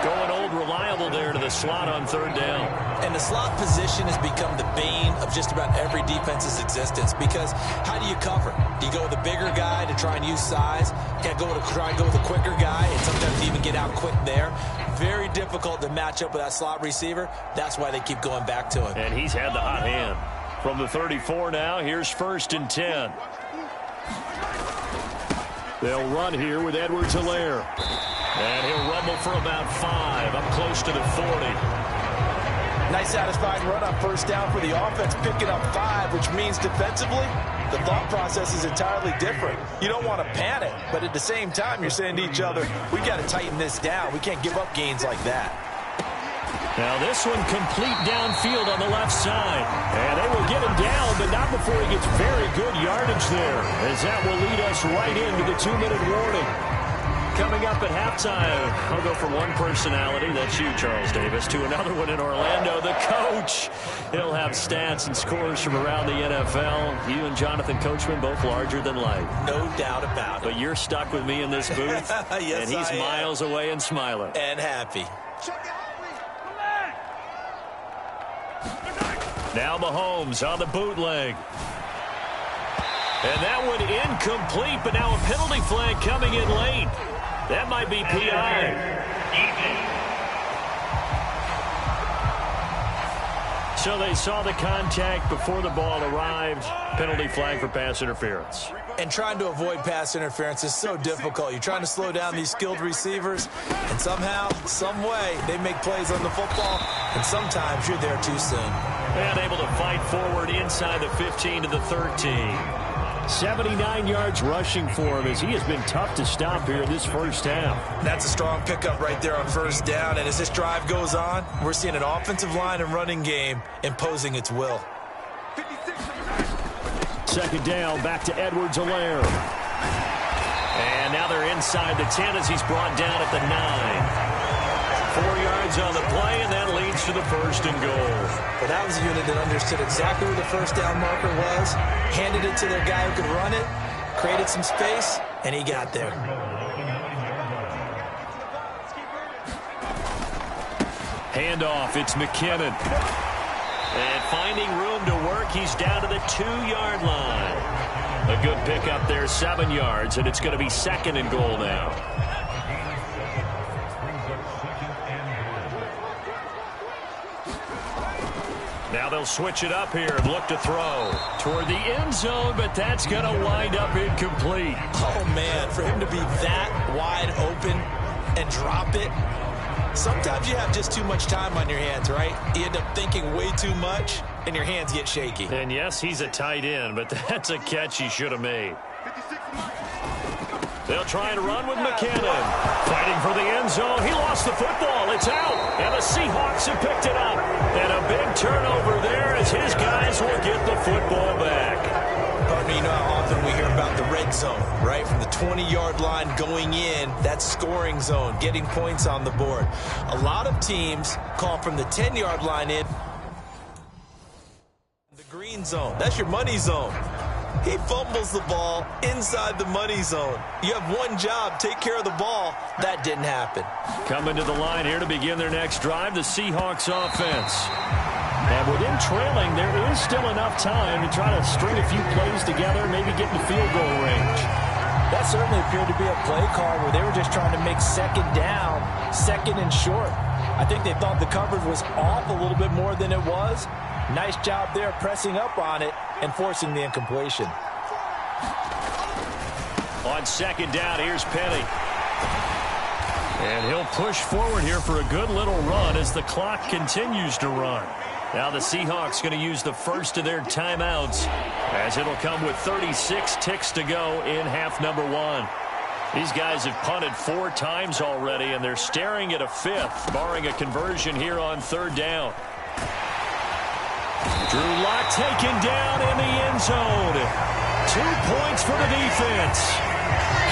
Going old reliable there to the slot on 3rd down. And the slot position has become the bane of just about every defense's existence because how do you cover? Do you go with a bigger guy to try and use size? You can't try and go with a quicker guy, and sometimes you even get out quick there. Very difficult to match up with that slot receiver. That's why they keep going back to him. And he's had the hot hand. From the 34 now, here's 1st and 10. They'll run here with Edwards-Helaire. And he'll rumble for about 5, up close to the 40. Nice satisfying run on first down for the offense, picking up 5, which means defensively, the thought process is entirely different. You don't want to panic, but at the same time, you're saying to each other, we got to tighten this down. We can't give up gains like that. Now this one complete downfield on the left side. And they will get him down, but not before he gets very good yardage there, as that will lead us right into the 2-minute warning. Coming up at halftime, I'll go from one personality, that's you, Charles Davis, to another one in Orlando, the coach. He'll have stats and scores from around the NFL. You and Jonathan Coachman, both larger than life. No doubt about it. But you're stuck with me in this booth, yes, and he's miles away and smiling. And happy. Now Mahomes on the bootleg. And that one incomplete, but now a penalty flag coming in late. That might be PI. So they saw the contact before the ball arrived. Penalty flag for pass interference. And trying to avoid pass interference is so difficult. You're trying to slow down these skilled receivers, and somehow, some way, they make plays on the football, and sometimes you're there too soon. And able to fight forward inside the 15 to the 13. 79 yards rushing for him as he has been tough to stop here in this first half. That's a strong pickup right there on first down, and as this drive goes on, we're seeing an offensive line and running game imposing its will. 2nd down, back to Edwards-Helaire. And now they're inside the 10 as he's brought down at the 9. 4 yards on the play, and that leads to the 1st and goal. Well, that was a unit that understood exactly where the first down marker was, handed it to their guy who could run it, created some space, and he got there. Handoff, it's McKinnon. And finding room to work, he's down to the 2-yard line. A good pickup there, 7 yards, and it's going to be 2nd and goal now. Now they'll switch it up here and look to throw toward the end zone, but that's going to wind up incomplete. Oh, man, for him to be that wide open and drop it, sometimes you have just too much time on your hands, right? You end up thinking way too much, and your hands get shaky. And yes, he's a tight end, but that's a catch he should have made. They'll try and run with McKinnon. Fighting for the end zone. He lost the football. It's out. And the Seahawks have picked it up. And a big turnover there as his guys will get the football back. Partner, you know how often we hear about the red zone, right? From the 20-yard line going in, that scoring zone, getting points on the board. A lot of teams call from the 10-yard line in the green zone. That's your money zone. He fumbles the ball inside the money zone. You have one job, take care of the ball. That didn't happen. Coming to the line here to begin their next drive, the Seahawks offense. And Within trailing, there is still enough time to try to string a few plays together, maybe get in the field goal range. That certainly appeared to be a play call where they were just trying to make second down, second and short. I think they thought the coverage was off a little bit more than it was. Nice job there pressing up on it and forcing the incompletion. On second down, here's Penny. And he'll push forward here for a good little run as the clock continues to run. Now the Seahawks going to use the first of their timeouts as it'll come with 36 ticks to go in half number one. These guys have punted 4 times already, and they're staring at a 5th, barring a conversion here on third down. Drew Lock taken down in the end zone. 2 points for the defense.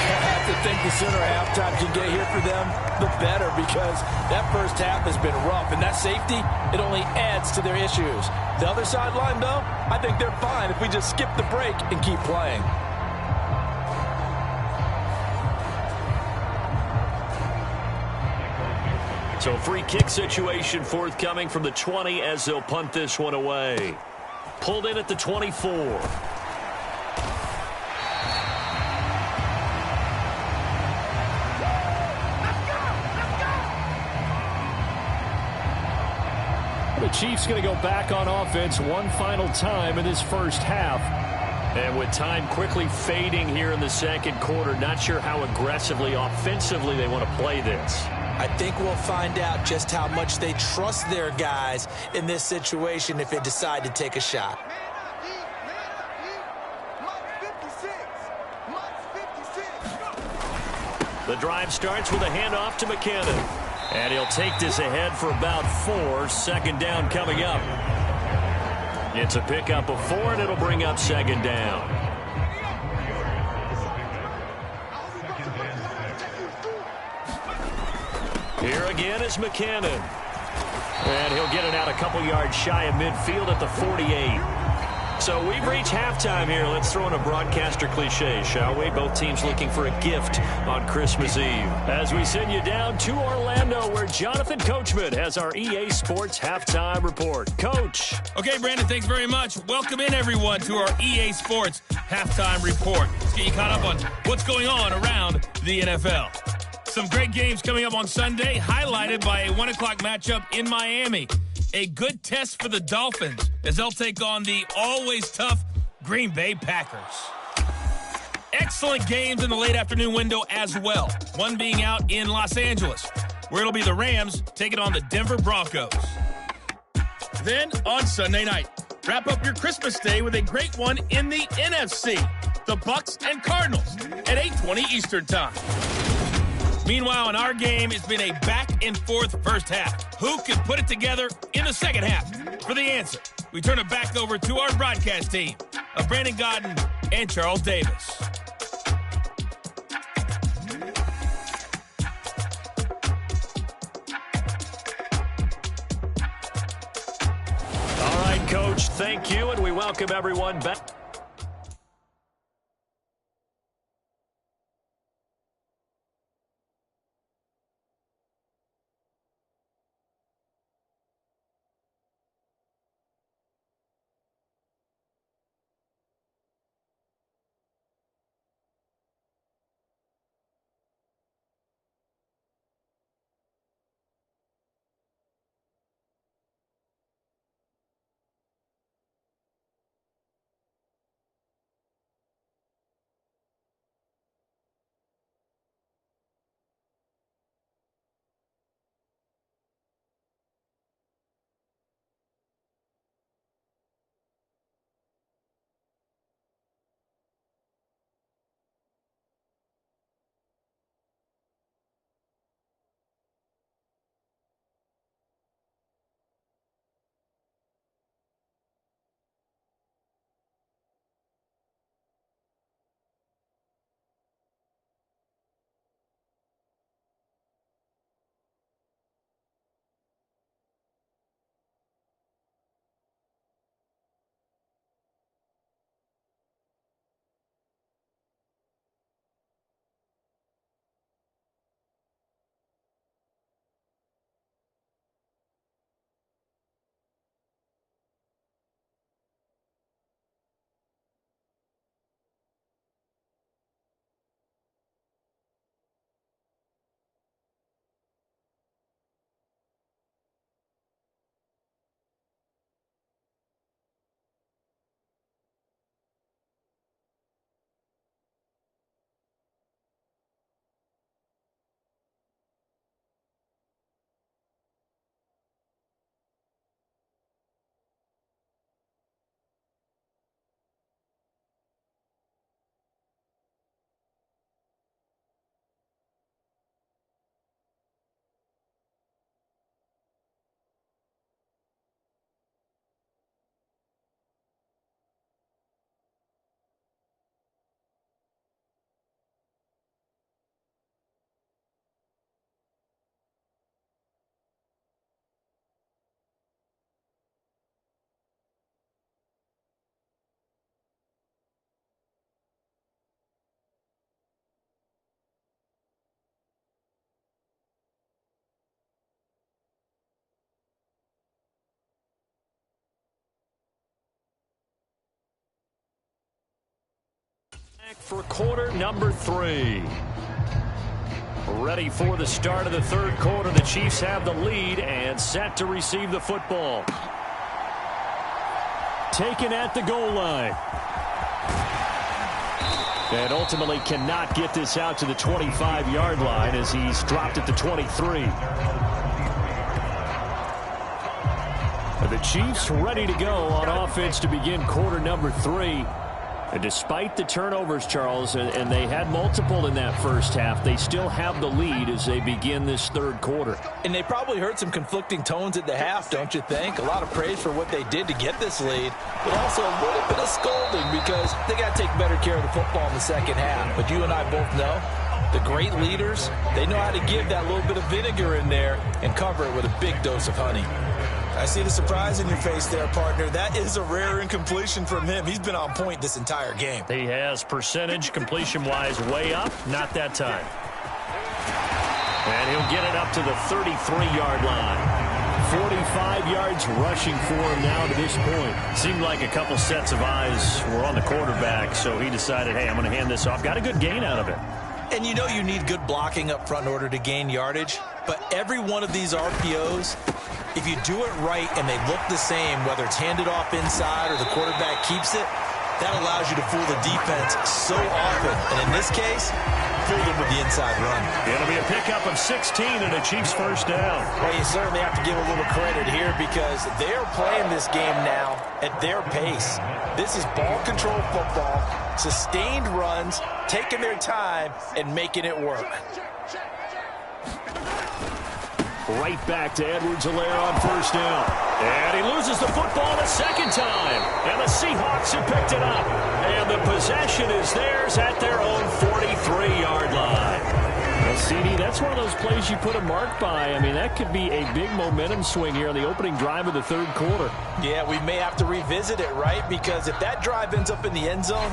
I have to think the sooner halftime can get here for them, the better, because that first half has been rough, and that safety, it only adds to their issues. The other sideline, though, I think they're fine if we just skip the break and keep playing. So free kick situation forthcoming from the 20 as they'll punt this one away. Pulled in at the 24. The Chiefs going to go back on offense one final time in this first half. And with time quickly fading here in the second quarter, not sure how aggressively, offensively they want to play this. I think we'll find out just how much they trust their guys in this situation if they decide to take a shot. The drive starts with a handoff to McKinnon. And he'll take this ahead for about 4. Second down coming up. It's a pickup of 4, and it'll bring up second down. Here again is McKinnon. And he'll get it out a couple yards shy of midfield at the 48. So we've reached halftime here. Let's throw in a broadcaster cliche, shall we? Both teams looking for a gift on Christmas Eve. As we send you down to Orlando, where Jonathan Coachman has our EA Sports Halftime Report. Coach. Okay, Brandon, thanks very much. Welcome in, everyone, to our EA Sports Halftime Report. Let's get you caught up on what's going on around the NFL. Some great games coming up on Sunday, highlighted by a 1 o'clock matchup in Miami. A good test for the Dolphins as they'll take on the always tough Green Bay Packers. Excellent games in the late afternoon window as well. One being out in Los Angeles, where it'll be the Rams taking on the Denver Broncos. Then on Sunday night, wrap up your Christmas day with a great one in the NFC. The Bucs and Cardinals at 8:20 Eastern Time. Meanwhile, in our game, it's been a back-and-forth first half. Who can put it together in the second half? For the answer, we turn it back over to our broadcast team of Brandon Godden and Charles Davis. All right, Coach, thank you, and we welcome everyone back. For quarter number 3. Ready for the start of the third quarter. The Chiefs have the lead and set to receive the football. Taken at the goal line. And ultimately cannot get this out to the 25-yard line as he's dropped at the 23. The Chiefs ready to go on offense to begin quarter number 3. And despite the turnovers, Charles, and they had multiple in that first half, they still have the lead as they begin this third quarter. And they probably heard some conflicting tones at the half, don't you think? A lot of praise for what they did to get this lead, but also a little bit of scolding because they got to take better care of the football in the second half. But you and I both know the great leaders, they know how to give that little bit of vinegar in there and cover it with a big dose of honey. I see the surprise in your face there, partner. That is a rare incompletion from him. He's been on point this entire game. He has percentage completion-wise way up. Not that time. And he'll get it up to the 33-yard line. 45 yards rushing for him now to this point. Seemed like a couple sets of eyes were on the quarterback, so he decided, hey, I'm going to hand this off. Got a good gain out of it. And you know you need good blocking up front in order to gain yardage, but every one of these RPOs, if you do it right and they look the same, whether it's handed off inside or the quarterback keeps it, that allows you to fool the defense so often. And in this case, fool them with the inside run. It'll be a pickup of 16 and a Chiefs first down. Well, you certainly have to give a little credit here because they're playing this game now at their pace. This is ball control football, sustained runs, taking their time and making it work. Right back to Edwards-Helaire on first down. And he loses the football the second time. And the Seahawks have picked it up. And the possession is theirs at their own 43-yard line. Well, CD, that's one of those plays you put a mark by. I mean, that could be a big momentum swing here on the opening drive of the third quarter. Yeah, we may have to revisit it, right? Because if that drive ends up in the end zone,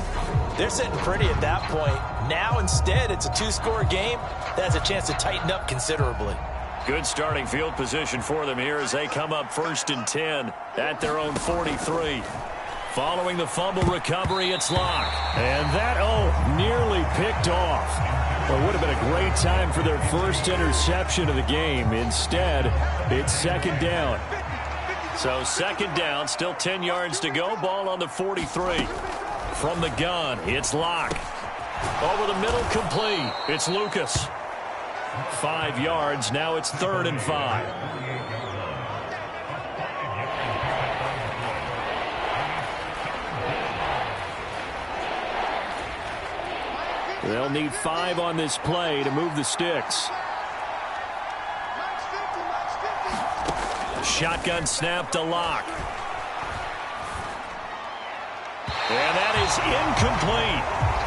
they're sitting pretty at that point. Now, instead, it's a two-score game. That has a chance to tighten up considerably. Good starting field position for them here as they come up 1st and 10 at their own 43. Following the fumble recovery, it's Locke. And that, nearly picked off. Well, it would have been a great time for their first interception of the game. Instead, it's second down. So second down, still 10 yards to go. Ball on the 43. From the gun, it's Locke. Over the middle, complete. It's Lucas. 5 yards. Now it's 3rd and 5. They'll need 5 on this play to move the sticks. Shotgun snap to Locke. And that is incomplete.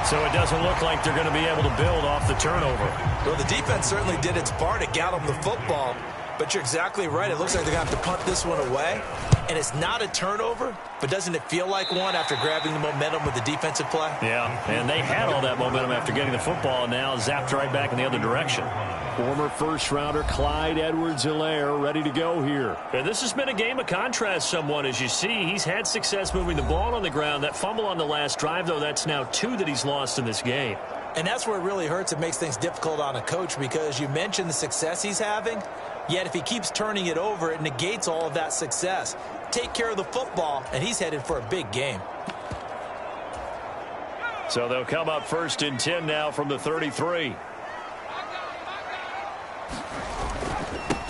So it doesn't look like they're going to be able to build off the turnover. Well, the defense certainly did its part to get them the football. But you're exactly right. It looks like they're going to have to punt this one away. And it's not a turnover, but doesn't it feel like one after grabbing the momentum with the defensive play? Yeah, and they had all that momentum after getting the football, and now zapped right back in the other direction. Former first-rounder Clyde Edwards-Helaire ready to go here. And this has been a game of contrast somewhat. As you see, he's had success moving the ball on the ground. That fumble on the last drive, though, that's now 2 that he's lost in this game. And that's where it really hurts. It makes things difficult on a coach because you mentioned the success he's having, yet if he keeps turning it over, it negates all of that success. Take care of the football, and he's headed for a big game. So they'll come up 1st and 10 now from the 33.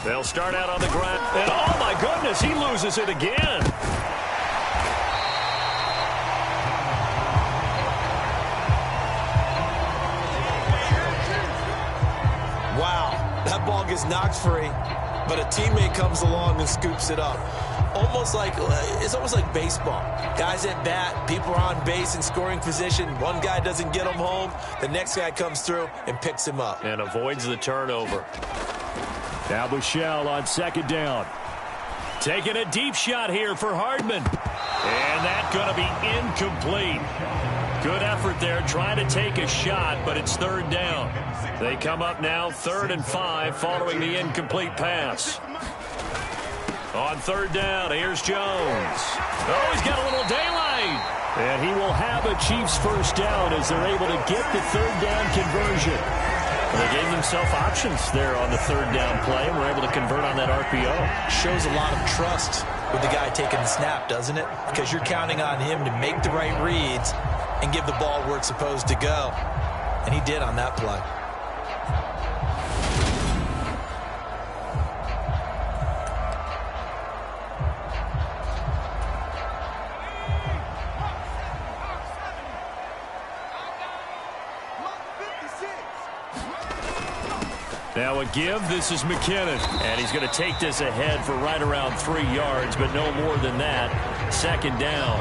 They'll start out on the ground. And, oh, my goodness, he loses it again. Wow, that ball gets knocked free, but a teammate comes along and scoops it up. It's almost like baseball. Guys at bat, people are on base in scoring position. One guy doesn't get him home. The next guy comes through and picks him up. And avoids the turnover. Now Bushell on second down. Taking a deep shot here for Hardman. And that's going to be incomplete. Good effort there, trying to take a shot, but it's 3rd down. They come up now 3rd and 5 following the incomplete pass. On 3rd down, here's Jones. Oh, he's got a little daylight. And he will have a Chiefs first down as they're able to get the third down conversion. Well, they gave themselves options there on the third down play and were able to convert on that RPO. Shows a lot of trust with the guy taking the snap, doesn't it? Because you're counting on him to make the right reads and give the ball where it's supposed to go. And he did on that play. Now a give. This is McKinnon. And he's going to take this ahead for right around 3 yards, but no more than that. Second down.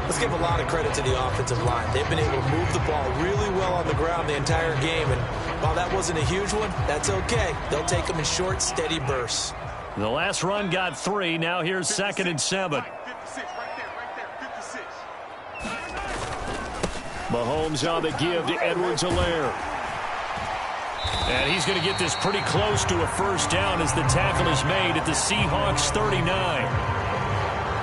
Let's give a lot of credit to the offensive line. They've been able to move the ball really well on the ground the entire game. And while that wasn't a huge one, that's okay. They'll take them in short, steady bursts. The last run got 3. Now here's 2nd and 7. 56, right there, 56. Mahomes on the give to Edwards-Helaire. And he's going to get this pretty close to a first down as the tackle is made at the Seahawks 39.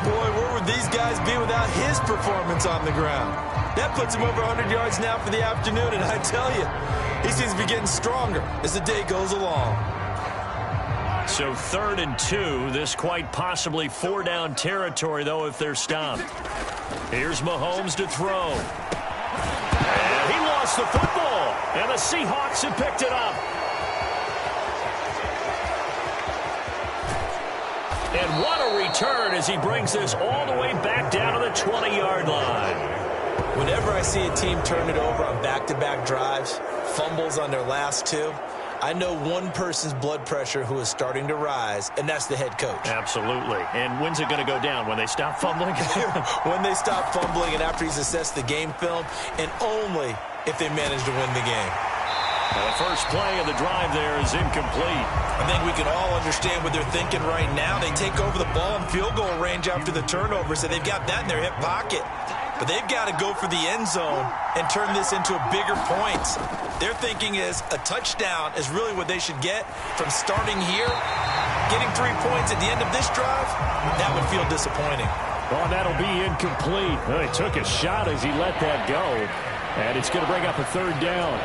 Boy, where would these guys be without his performance on the ground? That puts him over 100 yards now for the afternoon, and I tell you, he seems to be getting stronger as the day goes along. So 3rd and 2. This quite possibly 4-down territory, though, if they're stopped. Here's Mahomes to throw. And he lost the football, and the Seahawks have picked it up. And what a return as he brings this all the way back down to the 20-yard line. Whenever I see a team turn it over on back-to-back drives, fumbles on their last 2, I know one person's blood pressure who is starting to rise, and that's the head coach. Absolutely. And when's it going to go down? When they stop fumbling? When they stop fumbling and after he's assessed the game film, and only if they manage to win the game. Well, the first play of the drive there is incomplete. I think we can all understand what they're thinking right now. They take over the ball in field goal range after the turnover, so they've got that in their hip pocket. But they've got to go for the end zone and turn this into a bigger point. Their thinking is a touchdown is really what they should get from starting here. Getting 3 points at the end of this drive, that would feel disappointing. Well, that'll be incomplete. Well, he took a shot as he let that go. And it's going to bring up a 3rd down.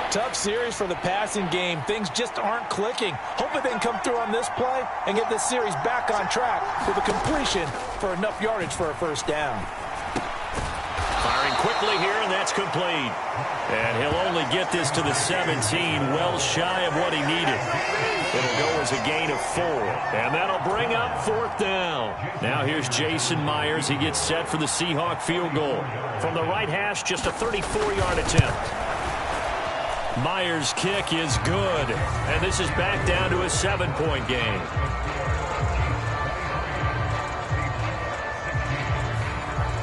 Tough series for the passing game. Things just aren't clicking. Hopefully they can come through on this play and get this series back on track with a completion for enough yardage for a first down. Firing quickly here, and that's complete. And he'll only get this to the 17, well shy of what he needed. It'll go as a gain of 4. And that'll bring up 4th down. Now here's Jason Myers. He gets set for the Seahawk field goal. From the right hash, just a 34-yard attempt. Myers' kick is good. And this is back down to a 7-point game.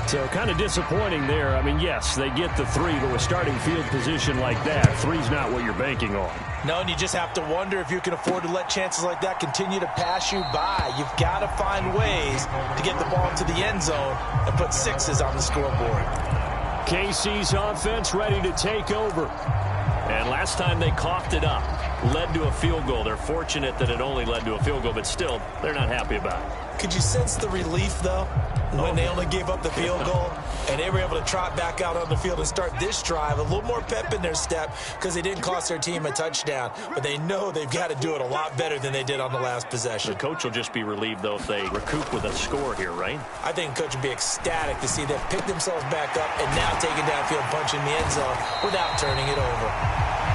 So kind of disappointing there. I mean, yes, they get the 3, but with starting field position like that, 3's not what you're banking on. No, and you just have to wonder if you can afford to let chances like that continue to pass you by. You've got to find ways to get the ball into the end zone and put 6s on the scoreboard. KC's offense ready to take over. And last time they coughed it up, led to a field goal. They're fortunate that it only led to a field goal, but still, they're not happy about it. Could you sense the relief, though, when they only gave up the field goal and they were able to trot back out on the field and start this drive? A little more pep in their step because they didn't cost their team a touchdown, but they know they've got to do it a lot better than they did on the last possession. The coach will just be relieved, though, if they recoup with a score here, right? I think the coach would be ecstatic to see them pick themselves back up and now take it downfield, punch in the end zone without turning it over.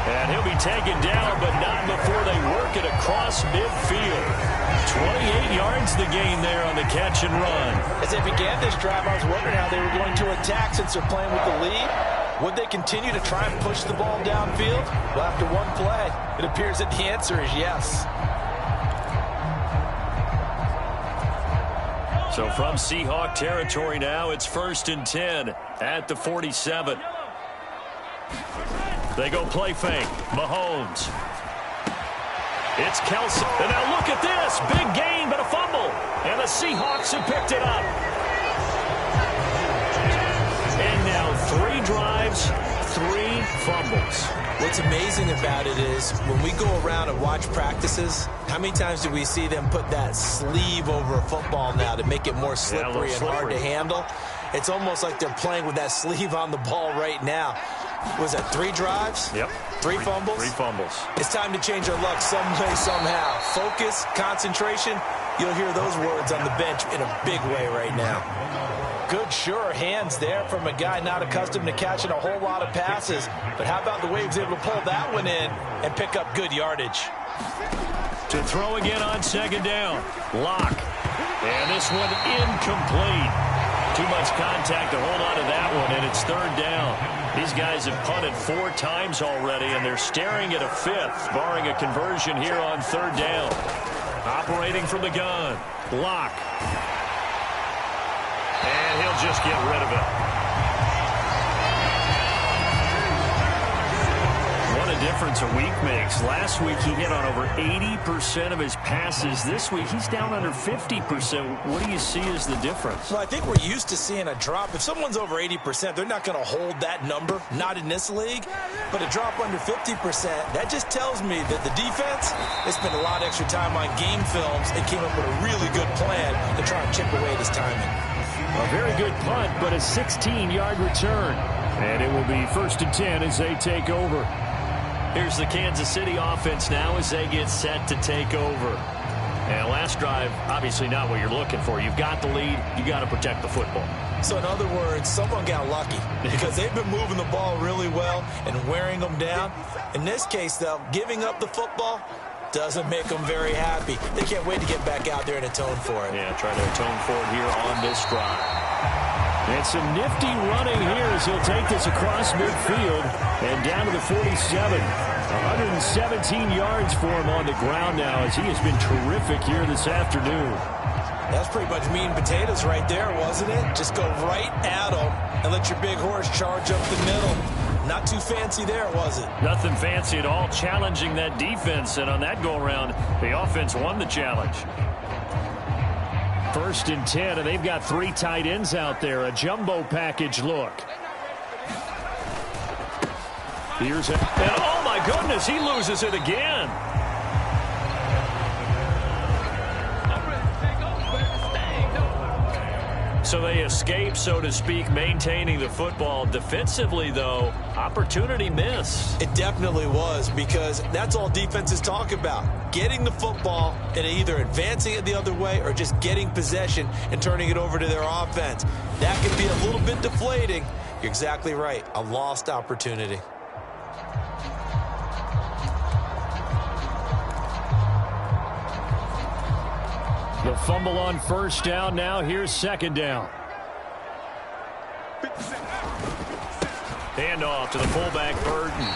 And he'll be taken down, but not before they work it across midfield. 28 yards the gain there on the catch and run. As they began this drive, I was wondering how they were going to attack since they're playing with the lead. Would they continue to try and push the ball downfield? Well, after one play, it appears that the answer is yes. So from Seahawk territory now, it's 1st and 10 at the 47. They go play fake. Mahomes. It's Kelsey. And now look at this. Big gain, but a fumble. And the Seahawks have picked it up. And now 3 drives, 3 fumbles. What's amazing about it is when we go around and watch practices, how many times do we see them put that sleeve over a football now to make it more slippery and hard to handle? It's almost like they're playing with that sleeve on the ball right now. Was that 3 drives? Yep. 3 fumbles? 3 fumbles. It's time to change our luck some way, somehow. Focus, concentration, you'll hear those words on the bench in a big way right now. Good, sure hands there from a guy not accustomed to catching a whole lot of passes. But how about the way he was able to pull that one in and pick up good yardage? To throw again on second down. Lock. And this one incomplete. Too much contact to hold on to that one, and it's third down. These guys have punted 4 times already, and they're staring at a 5th, barring a conversion here on third down. Operating from the gun. Lock. And he'll just get rid of it. What a difference a week makes. Last week he hit on over 80% of his passes. This week he's down under 50%. What do you see as the difference? Well, I think we're used to seeing a drop. If someone's over 80%, they're not going to hold that number, not in this league. But a drop under 50%, that just tells me that the defense, they spent a lot of extra time on game films and came up with a really good plan to try and chip away at his timing. A very good punt, but a 16-yard return. And it will be 1st and 10 as they take over. Here's the Kansas City offense now as they get set to take over. And last drive, obviously not what you're looking for. You've got the lead. You got to protect the football. So in other words, someone got lucky because they've been moving the ball really well and wearing them down. In this case, though, giving up the football doesn't make them very happy. They can't wait to get back out there and atone for it. Yeah, try to atone for it here on this drive. And some nifty running here as he'll take this across midfield and down to the 47. 117 yards for him on the ground now as he has been terrific here this afternoon. That's pretty much meat and potatoes right there, wasn't it? Just go right at them and let your big horse charge up the middle. Not too fancy there, was it? Nothing fancy at all, challenging that defense. And on that go-around, the offense won the challenge. 1st and 10, and they've got 3 tight ends out there. A jumbo package look. Here's it. And oh, my goodness, he loses it again. So they escape, so to speak, maintaining the football. Defensively, though, opportunity miss. It definitely was, because that's all defenses talk about. Getting the football and either advancing it the other way or just getting possession and turning it over to their offense. That can be a little bit deflating. You're exactly right. A lost opportunity. The fumble on 1st down. Now here's 2nd down. Handoff to the fullback, Burton.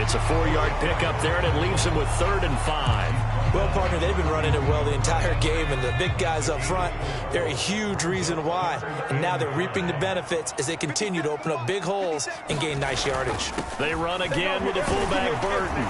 It's a 4-yard pickup there, and it leaves him with 3rd and 5. Well, partner, they've been running it well the entire game, and the big guys up front, they're a huge reason why. And now they're reaping the benefits as they continue to open up big holes and gain nice yardage. They run again with the fullback, Burton.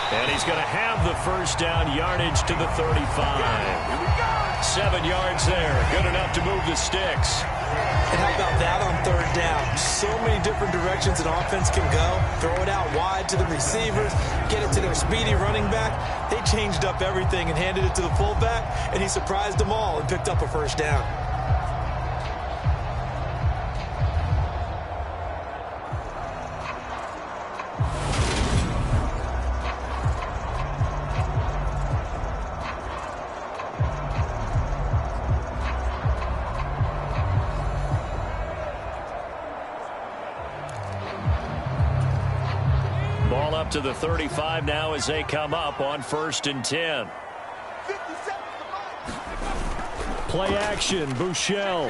And he's going to have the 1st down, yardage to the 35. 7 yards there. Good enough to move the sticks. And how about that on 3rd down? So many different directions an offense can go. Throw it out wide to the receivers. Get it to their speedy running back. They changed up everything and handed it to the fullback. And he surprised them all and picked up a 1st down. Up to the 35 now as they come up on 1st and 10. Play action, Bouchel.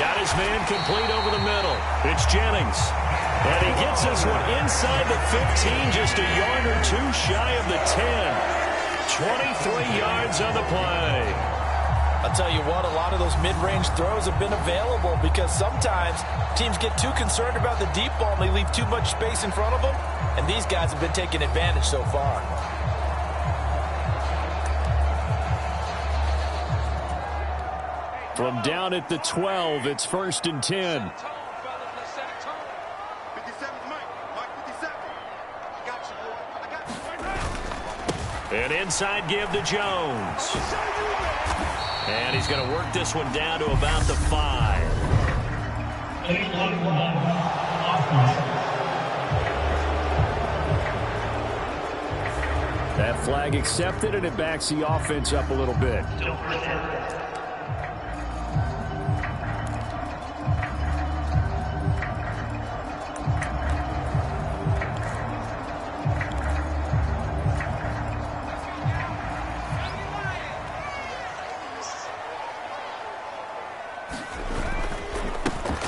Got his man complete over the middle. It's Jennings. And he gets this one inside the 15, just a yard or 2 shy of the 10. 23 yards on the play. I'll tell you what, a lot of those mid-range throws have been available because sometimes teams get too concerned about the deep ball and they leave too much space in front of them, and these guys have been taking advantage so far. From down at the 12, it's 1st and 10. An inside give to Jones. And he's going to work this one down to about the 5. That flag accepted, and it backs the offense up a little bit.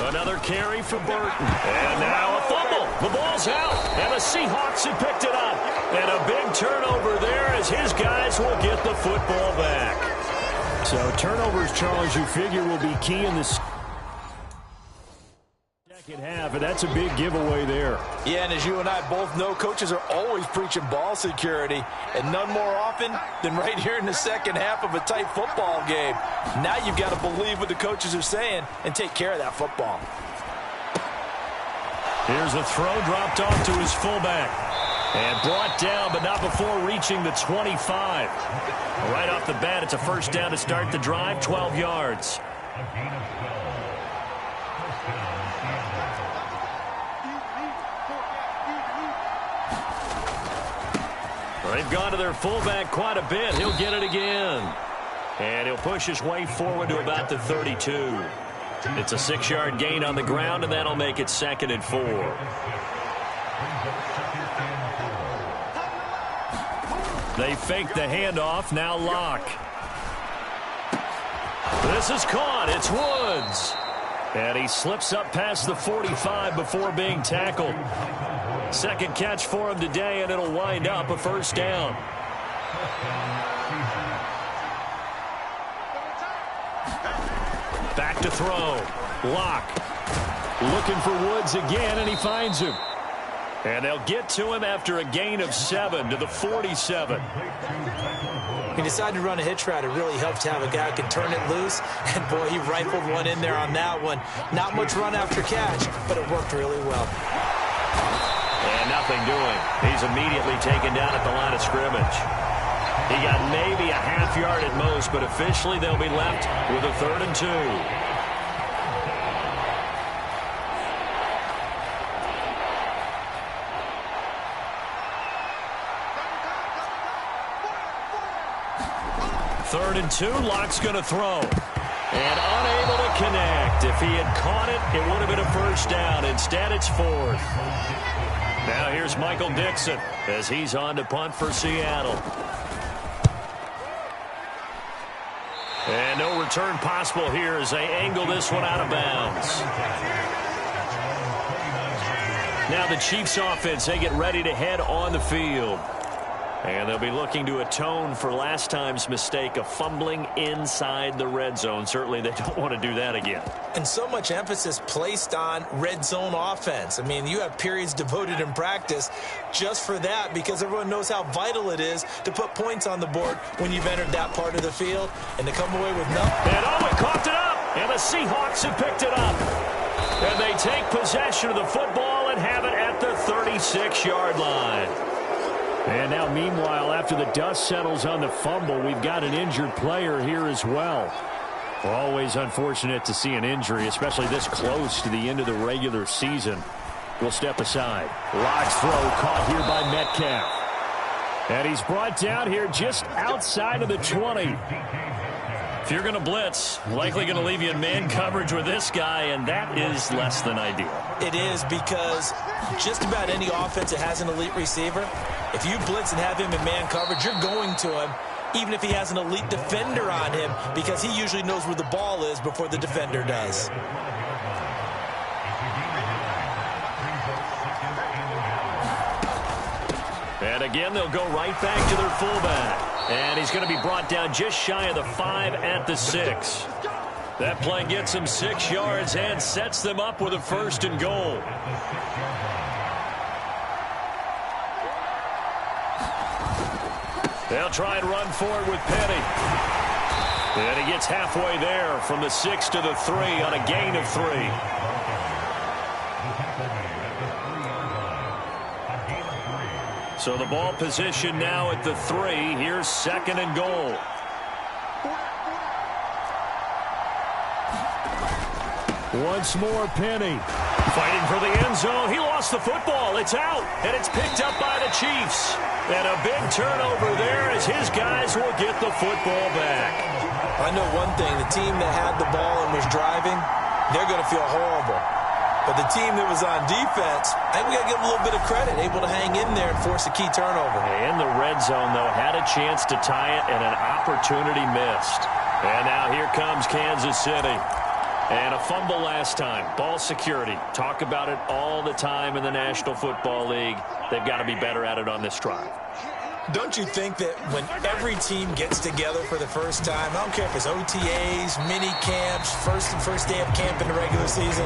Another carry for Burton. And now a fumble. The ball's out. And the Seahawks have picked it up. And a big turnover there as his guys will get the football back. So turnovers, Charles, you figure will be key in the second half, and that's a big giveaway there. Yeah, and as you and I both know, coaches are always preaching ball security, and none more often than right here in the second half of a tight football game. Now you've got to believe what the coaches are saying and take care of that football. Here's a throw dropped off to his fullback. And brought down, but not before reaching the 25. Right off the bat, it's a first down to start the drive, 12 yards. They've gone to their fullback quite a bit. He'll get it again. And he'll push his way forward to about the 32. It's a 6-yard gain on the ground, and that'll make it 2nd and 4. They fake the handoff. Now Locke. This is caught. It's Woods. And he slips up past the 45 before being tackled. Second catch for him today, and it'll wind up a first down. Back to throw. Locke looking for Woods again, and he finds him. And they'll get to him after a gain of 7 to the 47. He decided to run a hitch route. It really helps to have a guy who can turn it loose. And, boy, he rifled one in there on that one. Not much run after catch, but it worked really well. And nothing doing. He's immediately taken down at the line of scrimmage. He got maybe a half yard at most, but officially they'll be left with a 3rd and 2. Third and 2, Locke's going to throw. And unable to connect. If he had caught it, it would have been a first down. Instead, it's 4th. Now here's Michael Dixon as he's on to punt for Seattle. And no return possible here as they angle this one out of bounds. Now the Chiefs offense, they get ready to head on the field. And they'll be looking to atone for last time's mistake of fumbling inside the red zone. Certainly they don't want to do that again. And so much emphasis placed on red zone offense. I mean, you have periods devoted in practice just for that because everyone knows how vital it is to put points on the board when you've entered that part of the field. And to come away with nothing. And Owen coughed it up. And the Seahawks have picked it up. And they take possession of the football and have it at the 36-yard line. And now, meanwhile, after the dust settles on the fumble, we've got an injured player here as well. Always unfortunate to see an injury, especially this close to the end of the regular season. We'll step aside. Locke's throw caught here by Metcalf. And he's brought down here just outside of the 20. If you're going to blitz, likely going to leave you in man coverage with this guy, and that is less than ideal. It is because just about any offense that has an elite receiver, if you blitz and have him in man coverage, you're going to him, even if he has an elite defender on him, because he usually knows where the ball is before the defender does. And again, they'll go right back to their fullback. And he's going to be brought down just shy of the 5 at the 6. That play gets him 6 yards and sets them up with a 1st and goal. They'll try and run for it with Penny. And he gets halfway there from the 6 to the 3 on a gain of 3. So the ball position now at the 3. Here's 2nd and goal. Once more, Penny. Fighting for the end zone. He lost the football. It's out, and it's picked up by the Chiefs. And a big turnover there as his guys will get the football back. I know one thing. The team that had the ball and was driving, they're going to feel horrible. But the team that was on defense, I think we got to give them a little bit of credit, able to hang in there and force a key turnover. In the red zone, though, had a chance to tie it, and an opportunity missed. And now here comes Kansas City. And a fumble last time. Ball security. Talk about it all the time in the National Football League. They've got to be better at it on this drive. Don't you think that when every team gets together for the first time, I don't care if it's OTAs, mini camps, first day of camp in the regular season,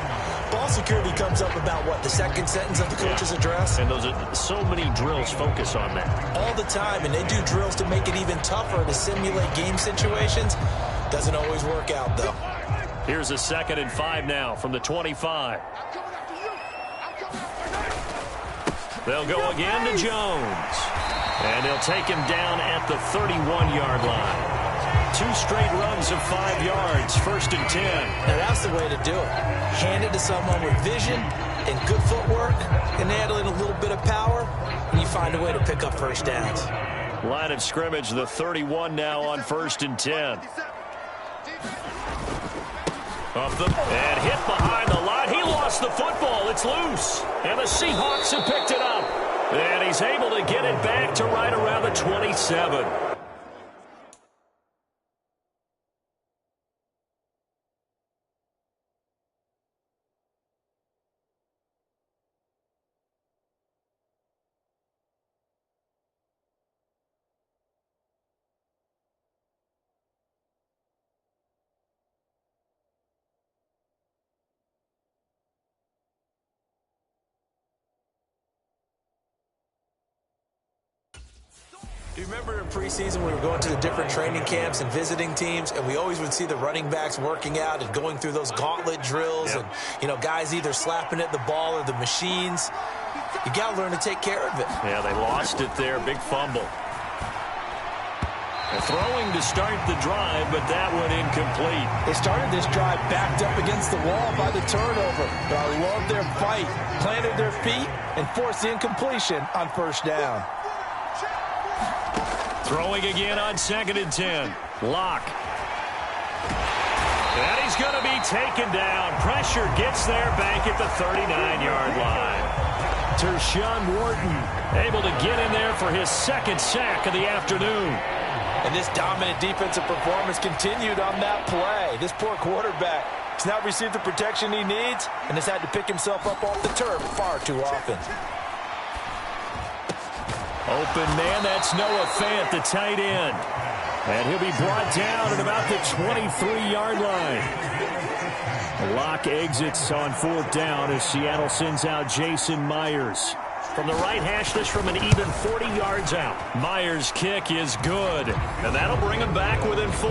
ball security comes up about, what, the second sentence of the coach's address? And those are so many drills focus on that. All the time, and they do drills to make it even tougher to simulate game situations. Doesn't always work out, though. Here's a 2nd and 5 now from the 25. They'll go again to Jones. And they'll take him down at the 31-yard line. 2 straight runs of 5 yards, 1st and 10. Now that's the way to do it. Hand it to someone with vision and good footwork, and add in a little bit of power, and you find a way to pick up first downs. Line of scrimmage, the 31 now on 1st and 10. And hit behind the line. He lost the football. It's loose. And the Seahawks have picked it up. And he's able to get it back to right around the 27. Do you remember in preseason we were going to the different training camps and visiting teams, and we always would see the running backs working out and going through those gauntlet drills, and, you know, guys either slapping at the ball or the machines. You got to learn to take care of it. Yeah, they lost it there. Big fumble. And throwing to start the drive, but that one incomplete. They started this drive backed up against the wall by the turnover. But I love their fight, planted their feet, and forced the incompletion on 1st down. Throwing again on 2nd and 10. Lock. And he's going to be taken down. Pressure gets there back at the 39-yard line. Tershawn Wharton able to get in there for his 2nd sack of the afternoon. And this dominant defensive performance continued on that play. This poor quarterback has not received the protection he needs and has had to pick himself up off the turf far too often. Open man, that's Noah Fant, the tight end. And he'll be brought down at about the 23-yard line. Lock exits on 4th down as Seattle sends out Jason Myers. From the right hash, this from an even 40 yards out. Myers' kick is good, and that'll bring him back within 4.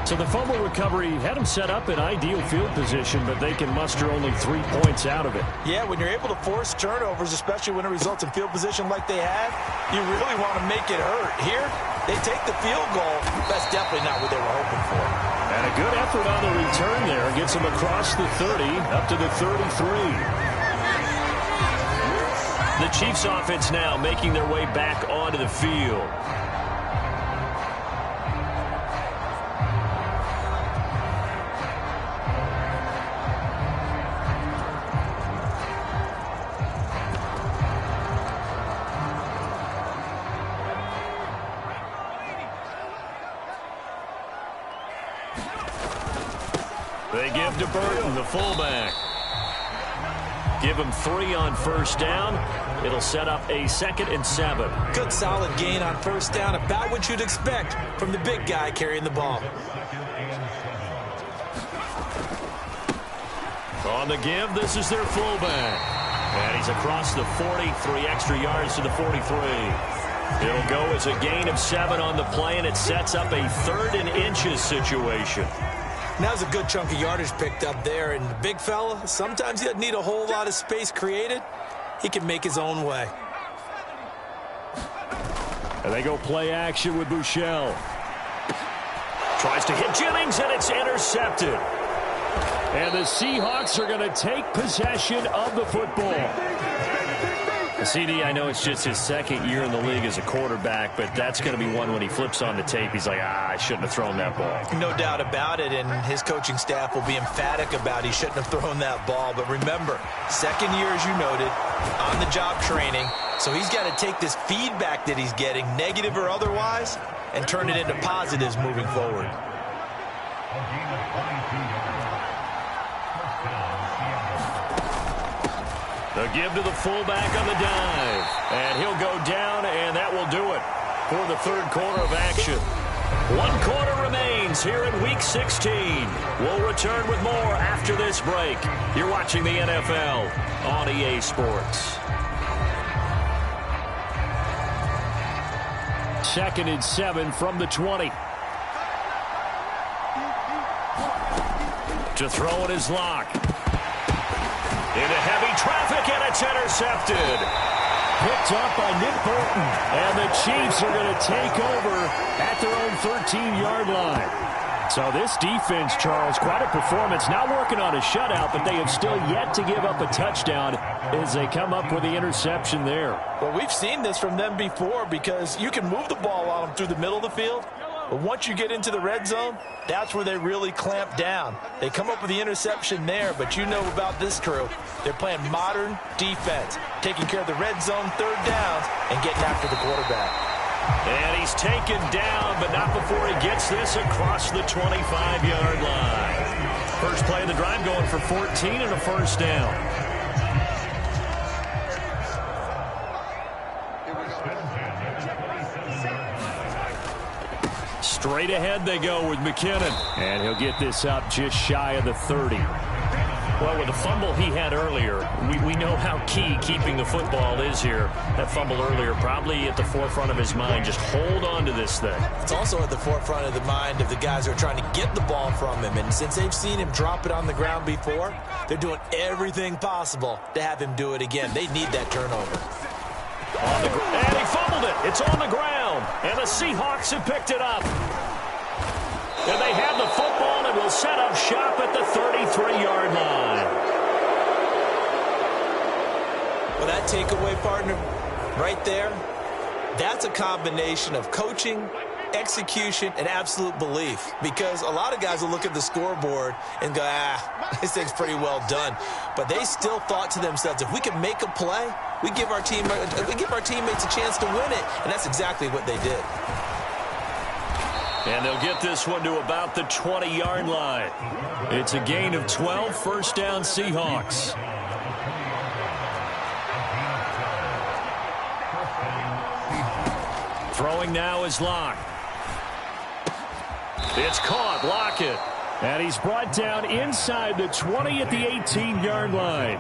So the fumble recovery had them set up in ideal field position, but they can muster only 3 points out of it. Yeah, when you're able to force turnovers, especially when it results in field position like they have, you really want to make it hurt. Here, they take the field goal. That's definitely not what they were hoping for. And a good effort on the return there. Gets them across the 30, up to the 33. The Chiefs offense now making their way back onto the field. They give to Burton, the fullback. Give him 3 on 1st down. It'll set up a 2nd and 7. Good solid gain on 1st down, about what you'd expect from the big guy carrying the ball. On the give, this is their fullback. And he's across the 40, 3 extra yards to the 43. It'll go as a gain of 7 on the play, and it sets up a 3rd and inches situation. Now there's a good chunk of yardage picked up there, and the big fella, sometimes he doesn't need a whole lot of space created. He can make his own way. And they go play action with Buechele. Tries to hit Jennings, and it's intercepted. And the Seahawks are going to take possession of the football. CD, I know it's just his second year in the league as a quarterback, but that's going to be one when he flips on the tape. He's like, I shouldn't have thrown that ball. No doubt about it, and his coaching staff will be emphatic about he shouldn't have thrown that ball. But remember, second year, as you noted, on-the-job training. So he's got to take this feedback that he's getting, negative or otherwise, and turn it into positives moving forward. The give to the fullback on the dive. And he'll go down, and that will do it for the third quarter of action. 1 quarter remains here in Week 16. We'll return with more after this break. You're watching the NFL on EA Sports. 2nd and 7 from the 20. To throw it is Locke. Into heavy traffic, and it's intercepted. Picked up by Nick Bolton. And the Chiefs are going to take over at their own 13-yard line. So this defense, Charles, quite a performance. Not working on a shutout, but they have still yet to give up a touchdown as they come up with the interception there. Well, we've seen this from them before because you can move the ball on them through the middle of the field. But once you get into the red zone, that's where they really clamp down. They come up with the interception there, but you know about this crew. They're playing modern defense, taking care of the red zone, third downs, and getting after the quarterback. And he's taken down, but not before he gets this across the 25-yard line. First play of the drive going for 14 and a first down. Straight ahead they go with McKinnon. And he'll get this up just shy of the 30. Well, with the fumble he had earlier, we know how key keeping the football is here. That fumble earlier probably at the forefront of his mind. Just hold on to this thing. It's also at the forefront of the mind of the guys who are trying to get the ball from him. And since they've seen him drop it on the ground before, they're doing everything possible to have him do it again. They need that turnover. And he fumbled it. It's on the ground. And the Seahawks have picked it up. And they have the football and will set up shop at the 33-yard line. Well, that takeaway, partner, right there, that's a combination of coaching, execution, and absolute belief. Because a lot of guys will look at the scoreboard and go, this thing's pretty well done. But they still thought to themselves, if we can make a play, we give our teammates a chance to win it. And that's exactly what they did. And they'll get this one to about the 20-yard line. It's a gain of 12, first down Seahawks. Throwing now is Locke. It's caught. Lockett. And he's brought down inside the 20 at the 18-yard line.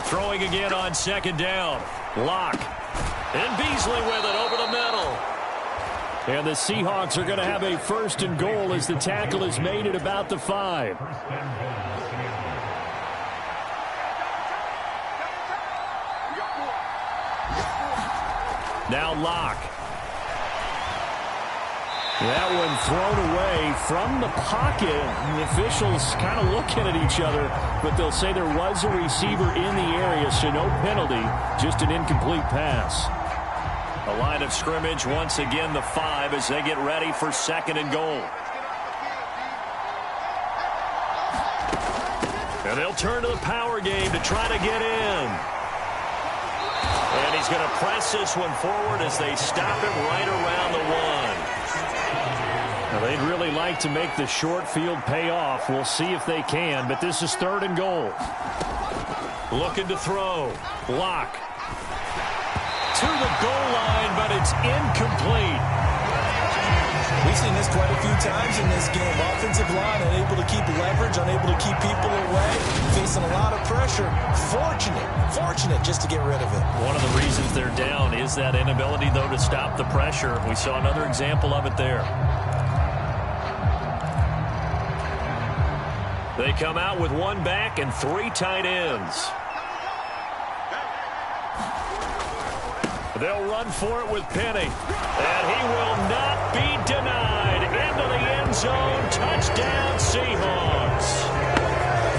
Throwing again on second down. Locke. And Beasley with it over the middle. And the Seahawks are going to have a first and goal as the tackle is made at about the 5. Now Locke. That one thrown away from the pocket. The officials kind of looking at each other, but they'll say there was a receiver in the area, so no penalty, just an incomplete pass. A line of scrimmage, once again the 5 as they get ready for second and goal. And they'll turn to the power game to try to get in. And he's going to press this one forward as they stop him right around the 1. Now, they'd really like to make the short field pay off. We'll see if they can, but this is third and goal. Looking to throw. Locke. To the goal line, but it's incomplete. We've seen this quite a few times in this game. Offensive line unable to keep leverage, unable to keep people away, facing a lot of pressure. Fortunate just to get rid of it. One of the reasons they're down is that inability, though, to stop the pressure. We saw another example of it there. They come out with one back and 3 tight ends. They'll run for it with Penny. And he will not be denied. Into the end zone. Touchdown, Seahawks.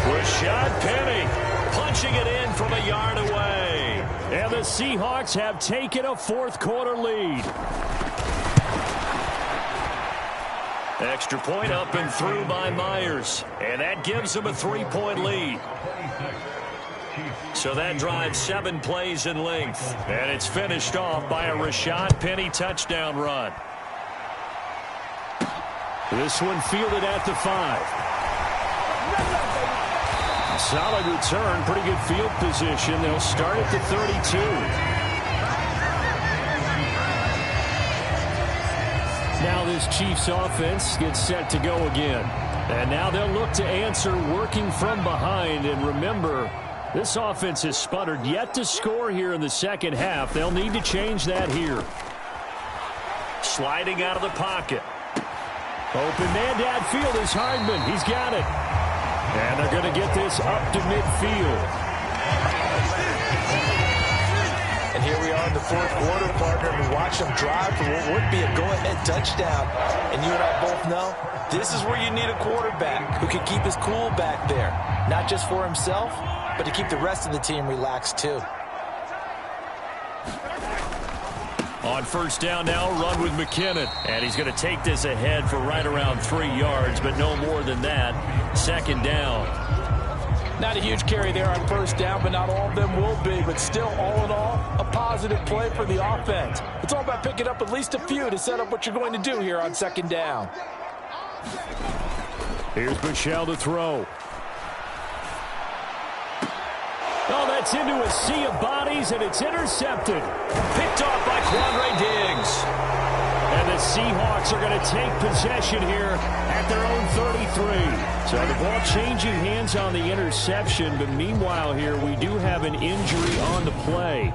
Rashad Penny punching it in from a yard away. And the Seahawks have taken a fourth-quarter lead. Extra point up and through by Myers. And that gives them a 3-point lead. So that drives 7 plays in length. And it's finished off by a Rashad Penny touchdown run. This one fielded at the 5. Solid return, pretty good field position. They'll start at the 32. Now this Chiefs offense gets set to go again. And now they'll look to answer working from behind. And remember, this offense has sputtered yet to score here in the second half. They'll need to change that here. Sliding out of the pocket. Open man downfield is Hardman. He's got it. And they're going to get this up to midfield. And here we are in the fourth quarter, partner, and watch them drive for what would be a go-ahead touchdown. And you and I both know this is where you need a quarterback who can keep his cool back there. Not just for himself, but to keep the rest of the team relaxed too. On first down now, run with McKinnon. And he's going to take this ahead for right around 3 yards, but no more than that. Second down. Not a huge carry there on first down, but not all of them will be. But still, all in all, a positive play for the offense. It's all about picking up at least a few to set up what you're going to do here on second down. Here's Michelle to throw. Oh, that's into a sea of bodies, and it's intercepted. Picked off by Quandre Diggs. And the Seahawks are going to take possession here at their own 33. So the ball changing hands on the interception, but meanwhile here we do have an injury on the play.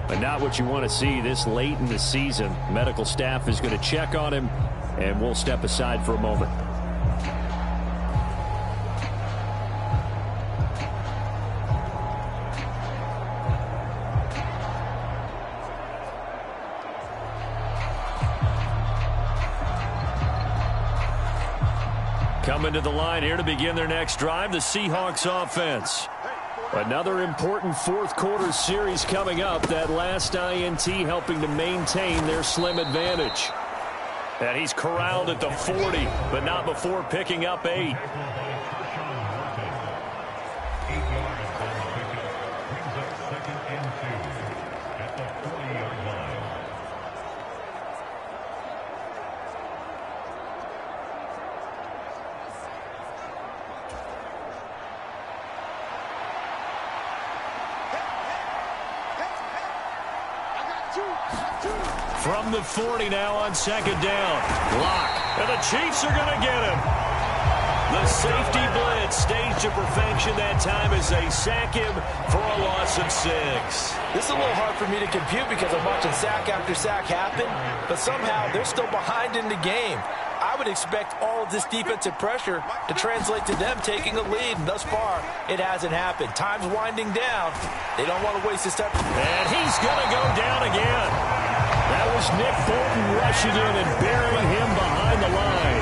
But not what you want to see this late in the season. Medical staff is going to check on him, and we'll step aside for a moment. Coming to the line here to begin their next drive, the Seahawks offense. Another important fourth quarter series coming up. That last INT helping to maintain their slim advantage. And he's corralled at the 40, but not before picking up 8. From the 40 now on second down. Lock. And the Chiefs are going to get him. The safety blitz staged to perfection that time as they sack him for a loss of 6. This is a little hard for me to compute because I'm watching sack after sack happen, but somehow they're still behind in the game. I would expect all of this defensive pressure to translate to them taking a lead, and thus far, it hasn't happened. Time's winding down. They don't want to waste this time. And he's going to go down again. That was Nick Bolton rushing in and burying him behind the line.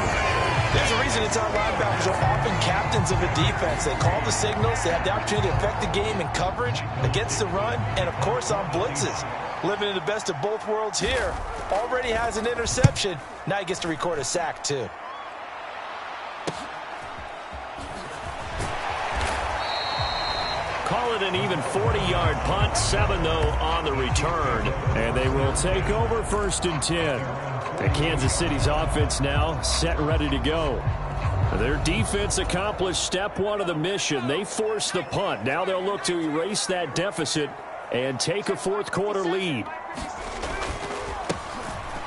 There's a reason it's our linebackers are often captains of a defense. They call the signals. They have the opportunity to affect the game in coverage, against the run, and, of course, on blitzes. Living in the best of both worlds here. Already has an interception. Now he gets to record a sack, too. Call it an even 40-yard punt. 7, though, on the return. And they will take over first and 10. And Kansas City's offense now set and ready to go. Their defense accomplished step 1 of the mission. They forced the punt. Now they'll look to erase that deficit and take a fourth quarter lead.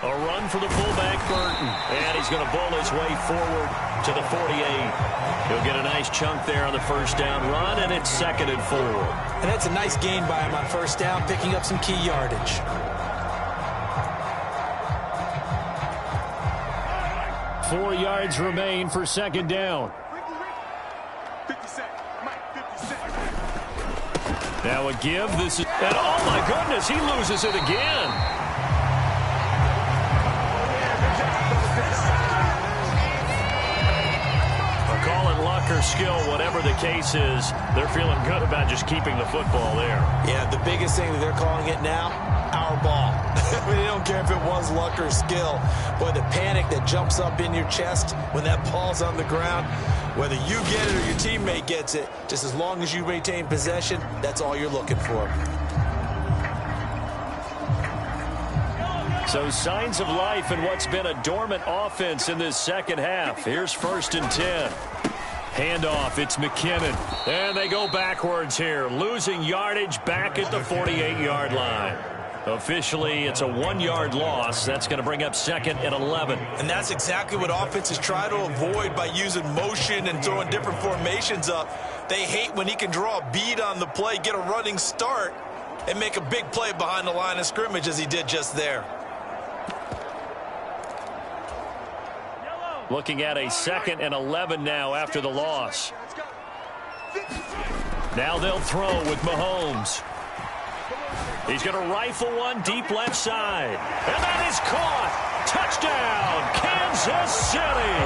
A run for the fullback, Burton. And he's going to bull his way forward to the 48. He'll get a nice chunk there on the first down run, and it's 2nd and 4. And that's a nice gain by him on first down, picking up some key yardage. Four yards remain for second down. Now a give. This is, and oh my goodness, he loses it again. Call it luck or skill, whatever the case is, they're feeling good about just keeping the football there. Yeah, the biggest thing that they're calling it now, our ball. I mean, they don't care if it was luck or skill. Boy, the panic that jumps up in your chest when that ball's on the ground, whether you get it or your teammate gets it, just as long as you retain possession, that's all you're looking for. So signs of life in what's been a dormant offense in this second half. Here's 1st and 10. Handoff, it's McKinnon. And they go backwards here, losing yardage back at the 48-yard line. Officially, it's a 1-yard loss. That's going to bring up 2nd and 11. And that's exactly what offenses try to avoid by using motion and throwing different formations up. They hate when he can draw a bead on the play, get a running start, and make a big play behind the line of scrimmage as he did just there. Looking at a 2nd and 11 now after the loss. Now they'll throw with Mahomes. He's going to rifle one deep left side. And that is caught. Touchdown, Kansas City.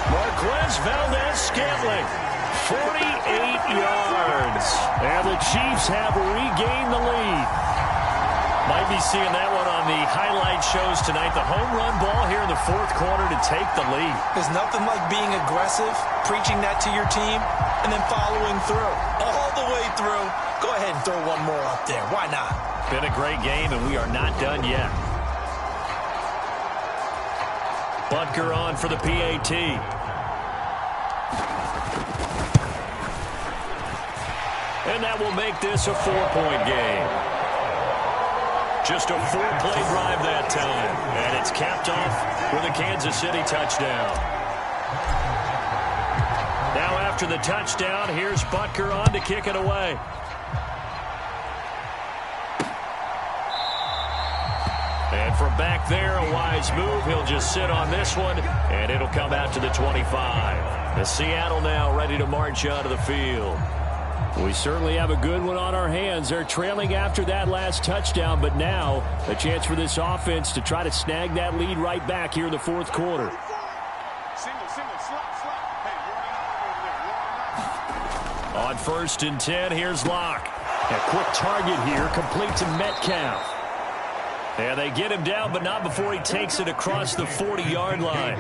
Marquez Valdez-Scantling, 48 yards. And the Chiefs have regained the lead. Might be seeing that one on the highlight shows tonight. The home run ball here in the 4th quarter to take the lead. There's nothing like being aggressive, preaching that to your team, and then following through. All the way through. Go ahead and throw one more up there. Why not? Been a great game, and we are not done yet. Butker on for the PAT. And that will make this a 4-point game. Just a 4-play drive that time. And it's capped off with a Kansas City touchdown. Now after the touchdown, here's Butker on to kick it away. And from back there, a wise move. He'll just sit on this one, and it'll come out to the 25. The Seattle now ready to march out of the field. We certainly have a good one on our hands. They're trailing after that last touchdown, but now a chance for this offense to try to snag that lead right back here in the 4th quarter. On 1st and 10, here's Locke. A quick target here, complete to Metcalf. And they get him down, but not before he takes it across the 40-yard line.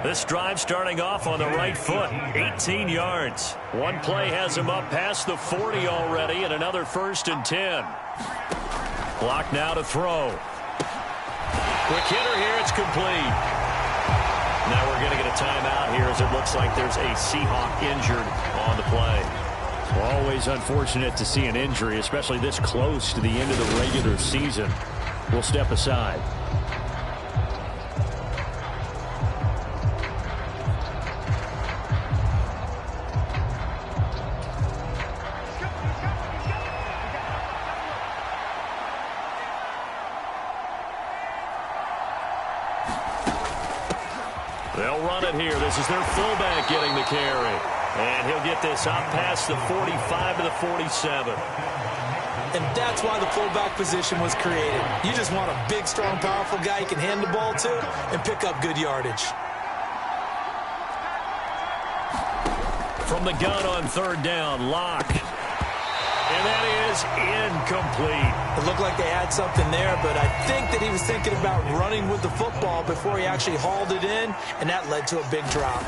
This drive starting off on the right foot, 18 yards. One play has him up past the 40 already, and another 1st and 10. Clock now to throw. Quick hitter here, it's complete. Now we're going to get a timeout here as it looks like there's a Seahawk injured on the play. Well, always unfortunate to see an injury, especially this close to the end of the regular season. We'll step aside. They'll run it here. This is their fullback getting the carry. And he'll get this up past the 45 to the 47. And that's why the fullback position was created. You just want a big, strong, powerful guy you can hand the ball to and pick up good yardage. From the gun on 3rd down, Locke. And that is incomplete. It looked like they had something there, but I think that he was thinking about running with the football before he actually hauled it in, and that led to a big drop.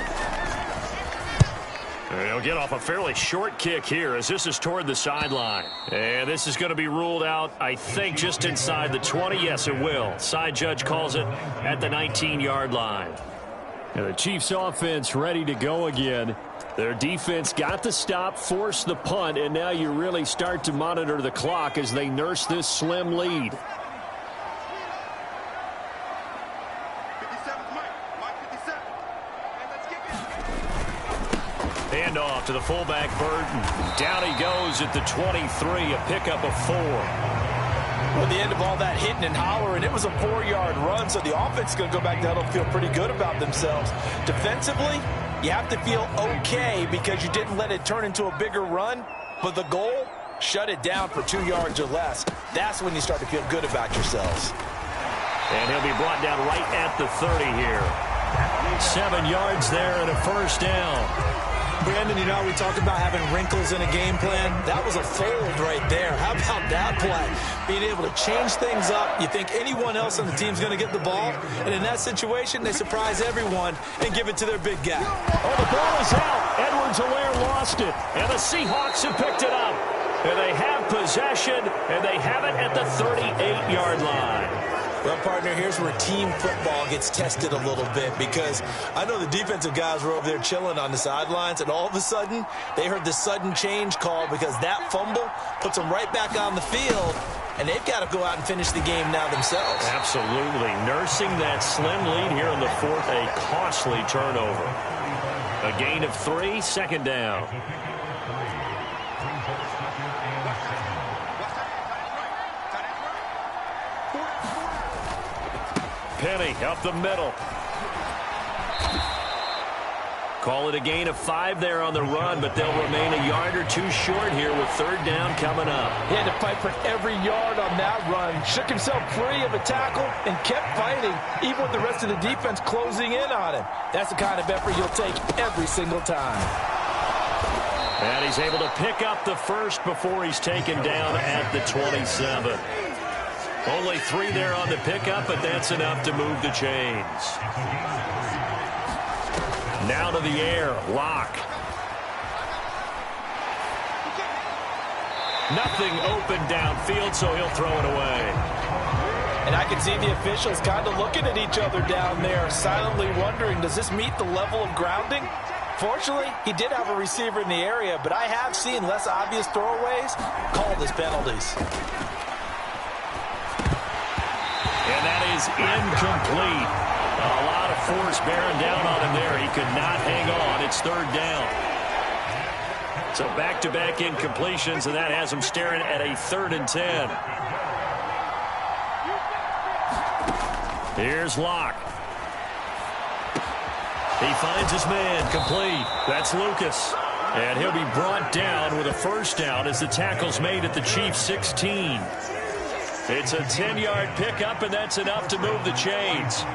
And he'll get off a fairly short kick here as this is toward the sideline. And this is going to be ruled out, I think, just inside the 20. Yes, it will. Side judge calls it at the 19-yard line. And the Chiefs offense ready to go again. Their defense got the stop, forced the punt, and now you really start to monitor the clock as they nurse this slim lead. Handoff to the fullback, Burton. Down he goes at the 23, a pickup of 4. Well, the end of all that hitting and hollering, it was a 4-yard run, so the offense is going to go back to huddle, feel pretty good about themselves. Defensively, You have to feel okay because you didn't let it turn into a bigger run, but the goal, shut it down for 2 yards or less. That's when you start to feel good about yourselves. And he'll be brought down right at the 30 here. 7 yards there and a first down. Brandon, you know, we talked about having wrinkles in a game plan. That was a fold right there. How about that play? Being able to change things up. You think anyone else on the team's going to get the ball, and in that situation, they surprise everyone and give it to their big guy. Oh, the ball is out. Edwards-Helaire lost it, and the Seahawks have picked it up. And they have possession, and they have it at the 38-yard line. Well, partner, here's where team football gets tested a little bit because I know the defensive guys were over there chilling on the sidelines, and all of a sudden, they heard the sudden change call because that fumble puts them right back on the field, and they've got to go out and finish the game now themselves. Absolutely. Nursing that slim lead here in the fourth, a costly turnover. A gain of 3, second down. Penny up the middle. Call it a gain of 5 there on the run, but they'll remain a yard or 2 short here with third down coming up. He had to fight for every yard on that run. Shook himself free of a tackle and kept fighting, even with the rest of the defense closing in on him. That's the kind of effort you'll take every single time. And he's able to pick up the first before he's taken down at the 27. Only 3 there on the pickup, but that's enough to move the chains. Now to the air, Locke. Nothing open downfield, so he'll throw it away. And I can see the officials kind of looking at each other down there, silently wondering, does this meet the level of grounding? Fortunately, he did have a receiver in the area, but I have seen less obvious throwaways called as penalties. And that is incomplete. A lot of force bearing down on him there. He could not hang on. It's third down. So back-to-back incompletions, and that has him staring at a 3rd and 10. Here's Locke. He finds his man, complete. That's Lucas. And he'll be brought down with a first down as the tackle's made at the Chiefs' 16. It's a 10-yard pickup, and that's enough to move the chains.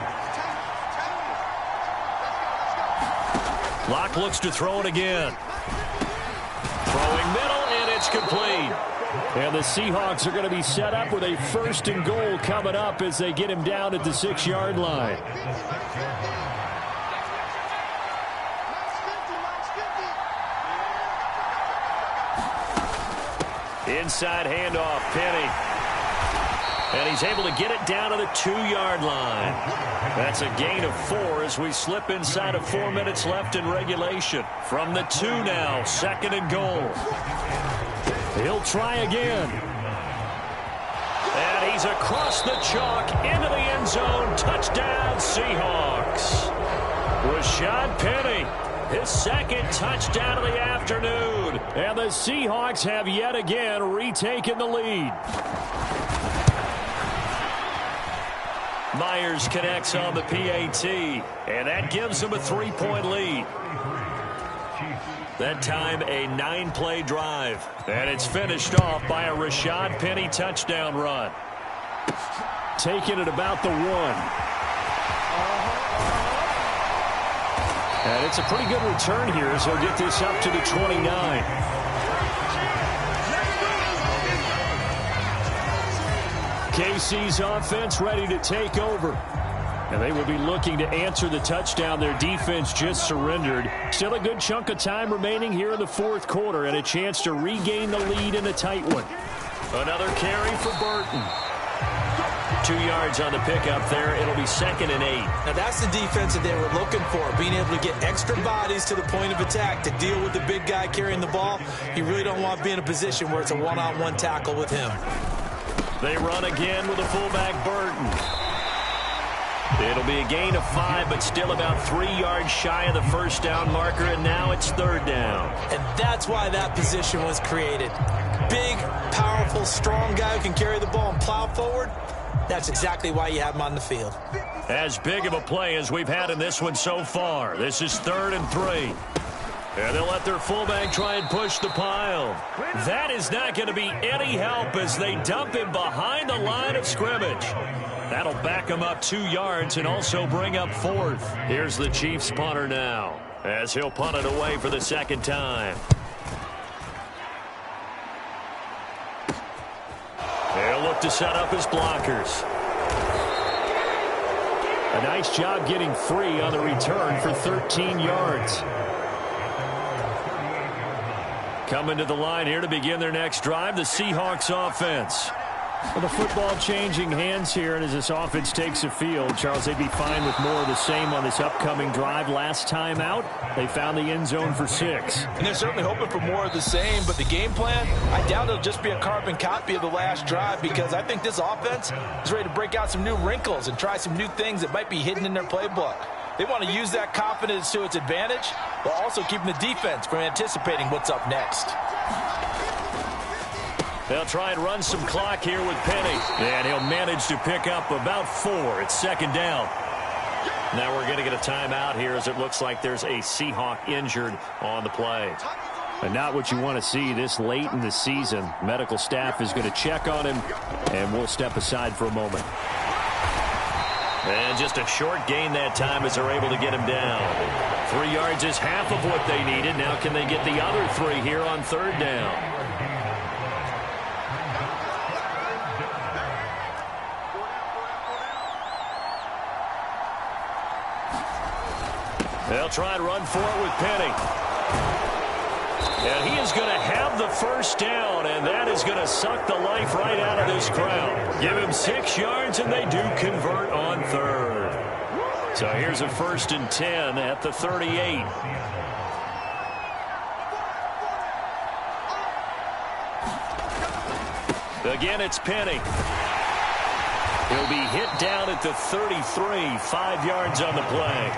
Locke looks to throw it again. Throwing middle, and it's complete. And the Seahawks are going to be set up with a 1st and goal coming up as they get him down at the 6-yard line. Inside handoff, Penny. And he's able to get it down to the 2-yard line. That's a gain of 4 as we slip inside of 4 minutes left in regulation. From the 2 now, 2nd and goal. He'll try again. And he's across the chalk into the end zone. Touchdown, Seahawks. Rashad Penny, his 2nd touchdown of the afternoon. And the Seahawks have yet again retaken the lead. Myers connects on the PAT, and that gives him a 3-point lead. That time, a 9-play drive. And it's finished off by a Rashad Penny touchdown run. Taking it about the 1. And it's a pretty good return here as he'll get this up to the 29. KC's offense ready to take over. And they will be looking to answer the touchdown their defense just surrendered. Still a good chunk of time remaining here in the 4th quarter and a chance to regain the lead in a tight one. Another carry for Burton. 2 yards on the pickup there. It'll be 2nd and 8. Now that's the defense that they were looking for, being able to get extra bodies to the point of attack to deal with the big guy carrying the ball. You really don't want to be in a position where it's a one-on-one tackle with him. They run again with a fullback, Burton. It'll be a gain of 5, but still about 3 yards shy of the first down marker, and now it's 3rd down. And that's why that position was created. Big, powerful, strong guy who can carry the ball and plow forward. That's exactly why you have him on the field. As big of a play as we've had in this one so far. This is 3rd and 3. And they'll let their fullback try and push the pile. That is not going to be any help as they dump him behind the line of scrimmage. That'll back him up 2 yards and also bring up 4th. Here's the Chiefs punter now as he'll punt it away for the 2nd time. They'll look to set up his blockers. A nice job getting free on the return for 13 yards. Coming to the line here to begin their next drive, the Seahawks offense. Well, the football changing hands here, and as this offense takes the field, Charles, they'd be fine with more of the same on this upcoming drive. Last time out, they found the end zone for 6. And they're certainly hoping for more of the same, but the game plan, I doubt it'll just be a carbon copy of the last drive, because I think this offense is ready to break out some new wrinkles and try some new things that might be hidden in their playbook. They want to use that confidence to its advantage, while also keeping the defense from anticipating what's up next. They'll try and run some clock here with Penny. And he'll manage to pick up about 4. It's 2nd down. Now we're going to get a timeout here as it looks like there's a Seahawk injured on the play. And not what you want to see this late in the season. Medical staff is going to check on him, and we'll step aside for a moment. And just a short gain that time as they're able to get him down. 3 yards is half of what they needed. Now can they get the other 3 here on 3rd down? They'll try and run for it with Penny. And he is going to have the 1st down, and that is going to suck the life right out of this crowd. Give him 6 yards, and they do convert on 3rd. So here's a 1st and 10 at the 38. Again, it's Penny. He'll be hit down at the 33, 5 yards on the play.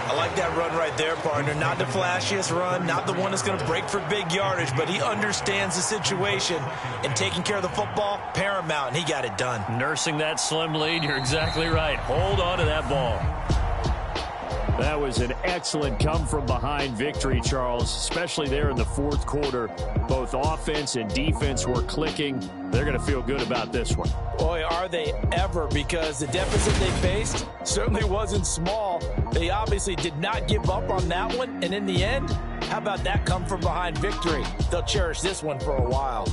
I like that run right there, partner. Not the flashiest run, not the one that's going to break for big yardage, but he understands the situation, and taking care of the football, paramount, and he got it done. Nursing that slim lead, you're exactly right. Hold on to that ball. That was an excellent come-from-behind victory, Charles, especially there in the 4th quarter. Both offense and defense were clicking. They're going to feel good about this one. Boy, are they ever, because the deficit they faced certainly wasn't small. They obviously did not give up on that one, and in the end, how about that come-from-behind victory? They'll cherish this one for a while.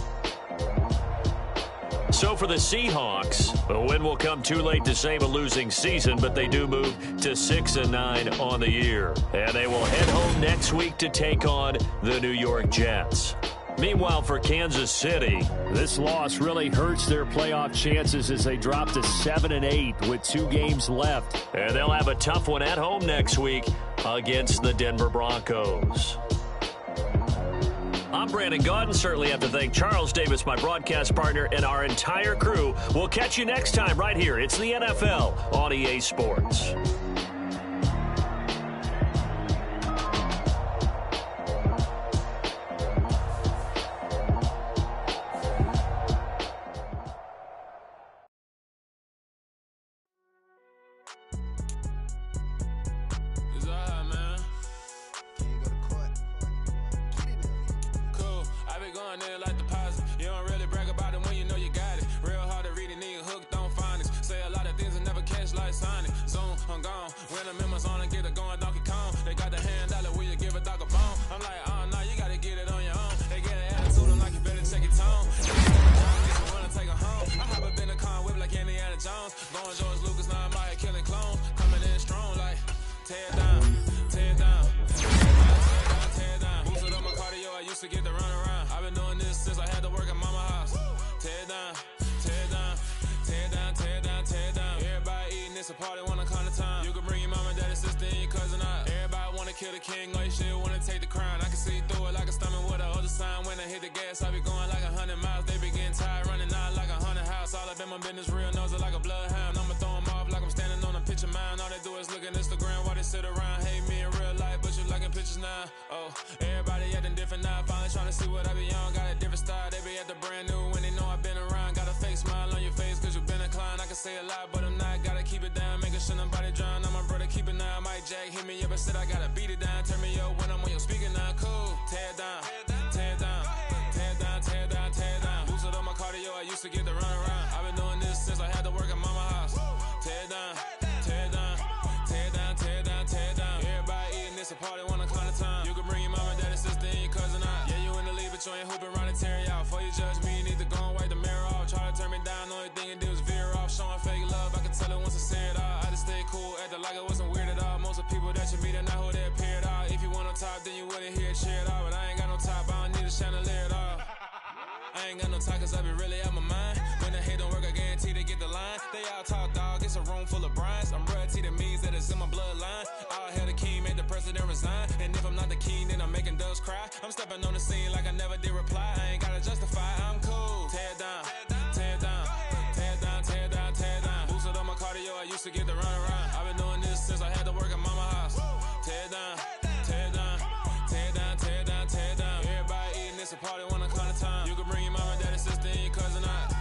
So for the Seahawks, a win will come too late to save a losing season, but they do move to 6-9 on the year. And they will head home next week to take on the New York Jets. Meanwhile, for Kansas City, this loss really hurts their playoff chances as they drop to 7-8 with 2 games left. And they'll have a tough one at home next week against the Denver Broncos. I'm Brandon Gaudin. Certainly have to thank Charles Davis, my broadcast partner, and our entire crew. We'll catch you next time right here. It's the NFL on EA Sports. Sit around, hate me in real life, but you liking pictures. now. Oh, everybody acting different now. Finally trying to see what I be on. Got a different style. They be at the brand new when they know I've been around. Got a fake smile on your face cause you been a clown. I can say a lot, but I'm not. Gotta keep it down. Making sure nobody drown. I'm my brother, keep it now. Mike Jack hit me up and said I gotta beat it down. Turn me up when I'm on your speaker now. Cool. Tear it down. Tear it down. Tear it down. Tear it down. Tear it down. Boosted up my cardio. I used to get the run around. I've been doing this since I had to work at mama house. Tear it down. Tear it down. Tear it down. Tear it down. Tear it down. Everybody eating this a party one o'clock of time. You can bring your mama, daddy, sister, and your cousin out. Yeah, you in the lead, but you ain't hooping around and tear out. Before you judge me, you need to go and wipe the mirror off. Try to turn me down, the only thing you did was veer off. Showing fake love, I can tell it once I say it all. I just stay cool, acting like it wasn't weird at all. Most of the people that you meet are not who they appear at all. If you want on top, then you wouldn't hear it cheer at all. But I ain't got no top, I don't need a chandelier at all. I ain't got no talk cause I be really out my mind. When the hate don't work, I guarantee they get the line. They all talk dog, it's a room full of brinds. I'm royalty, that means that it's in my bloodline. All hail the king, make the president resign. And if I'm not the king, then I'm making doves cry. I'm stepping on the scene like I never did reply. I ain't gotta justify, I'm cool. Tear it down, tear it down, tear it down, tear it down, tear it down. Boosted up my cardio, I used to get the run around. I've been doing this since I had to work at mama house. Tear it down, tear it down, tear it down, tear it down, tear it down. Everybody eating this a party one o'clock of time. You can bring your mama, daddy, sister, and your cousin out.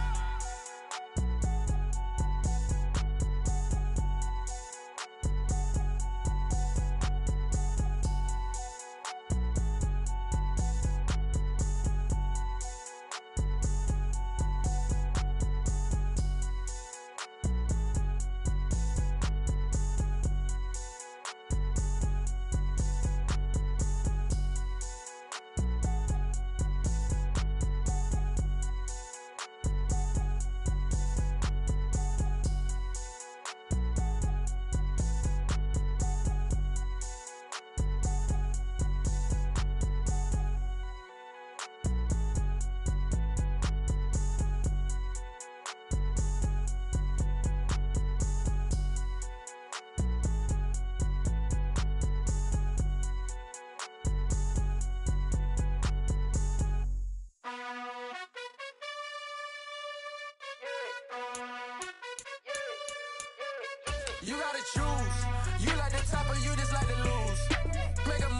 You gotta choose. You like the top or you just like to lose. Make a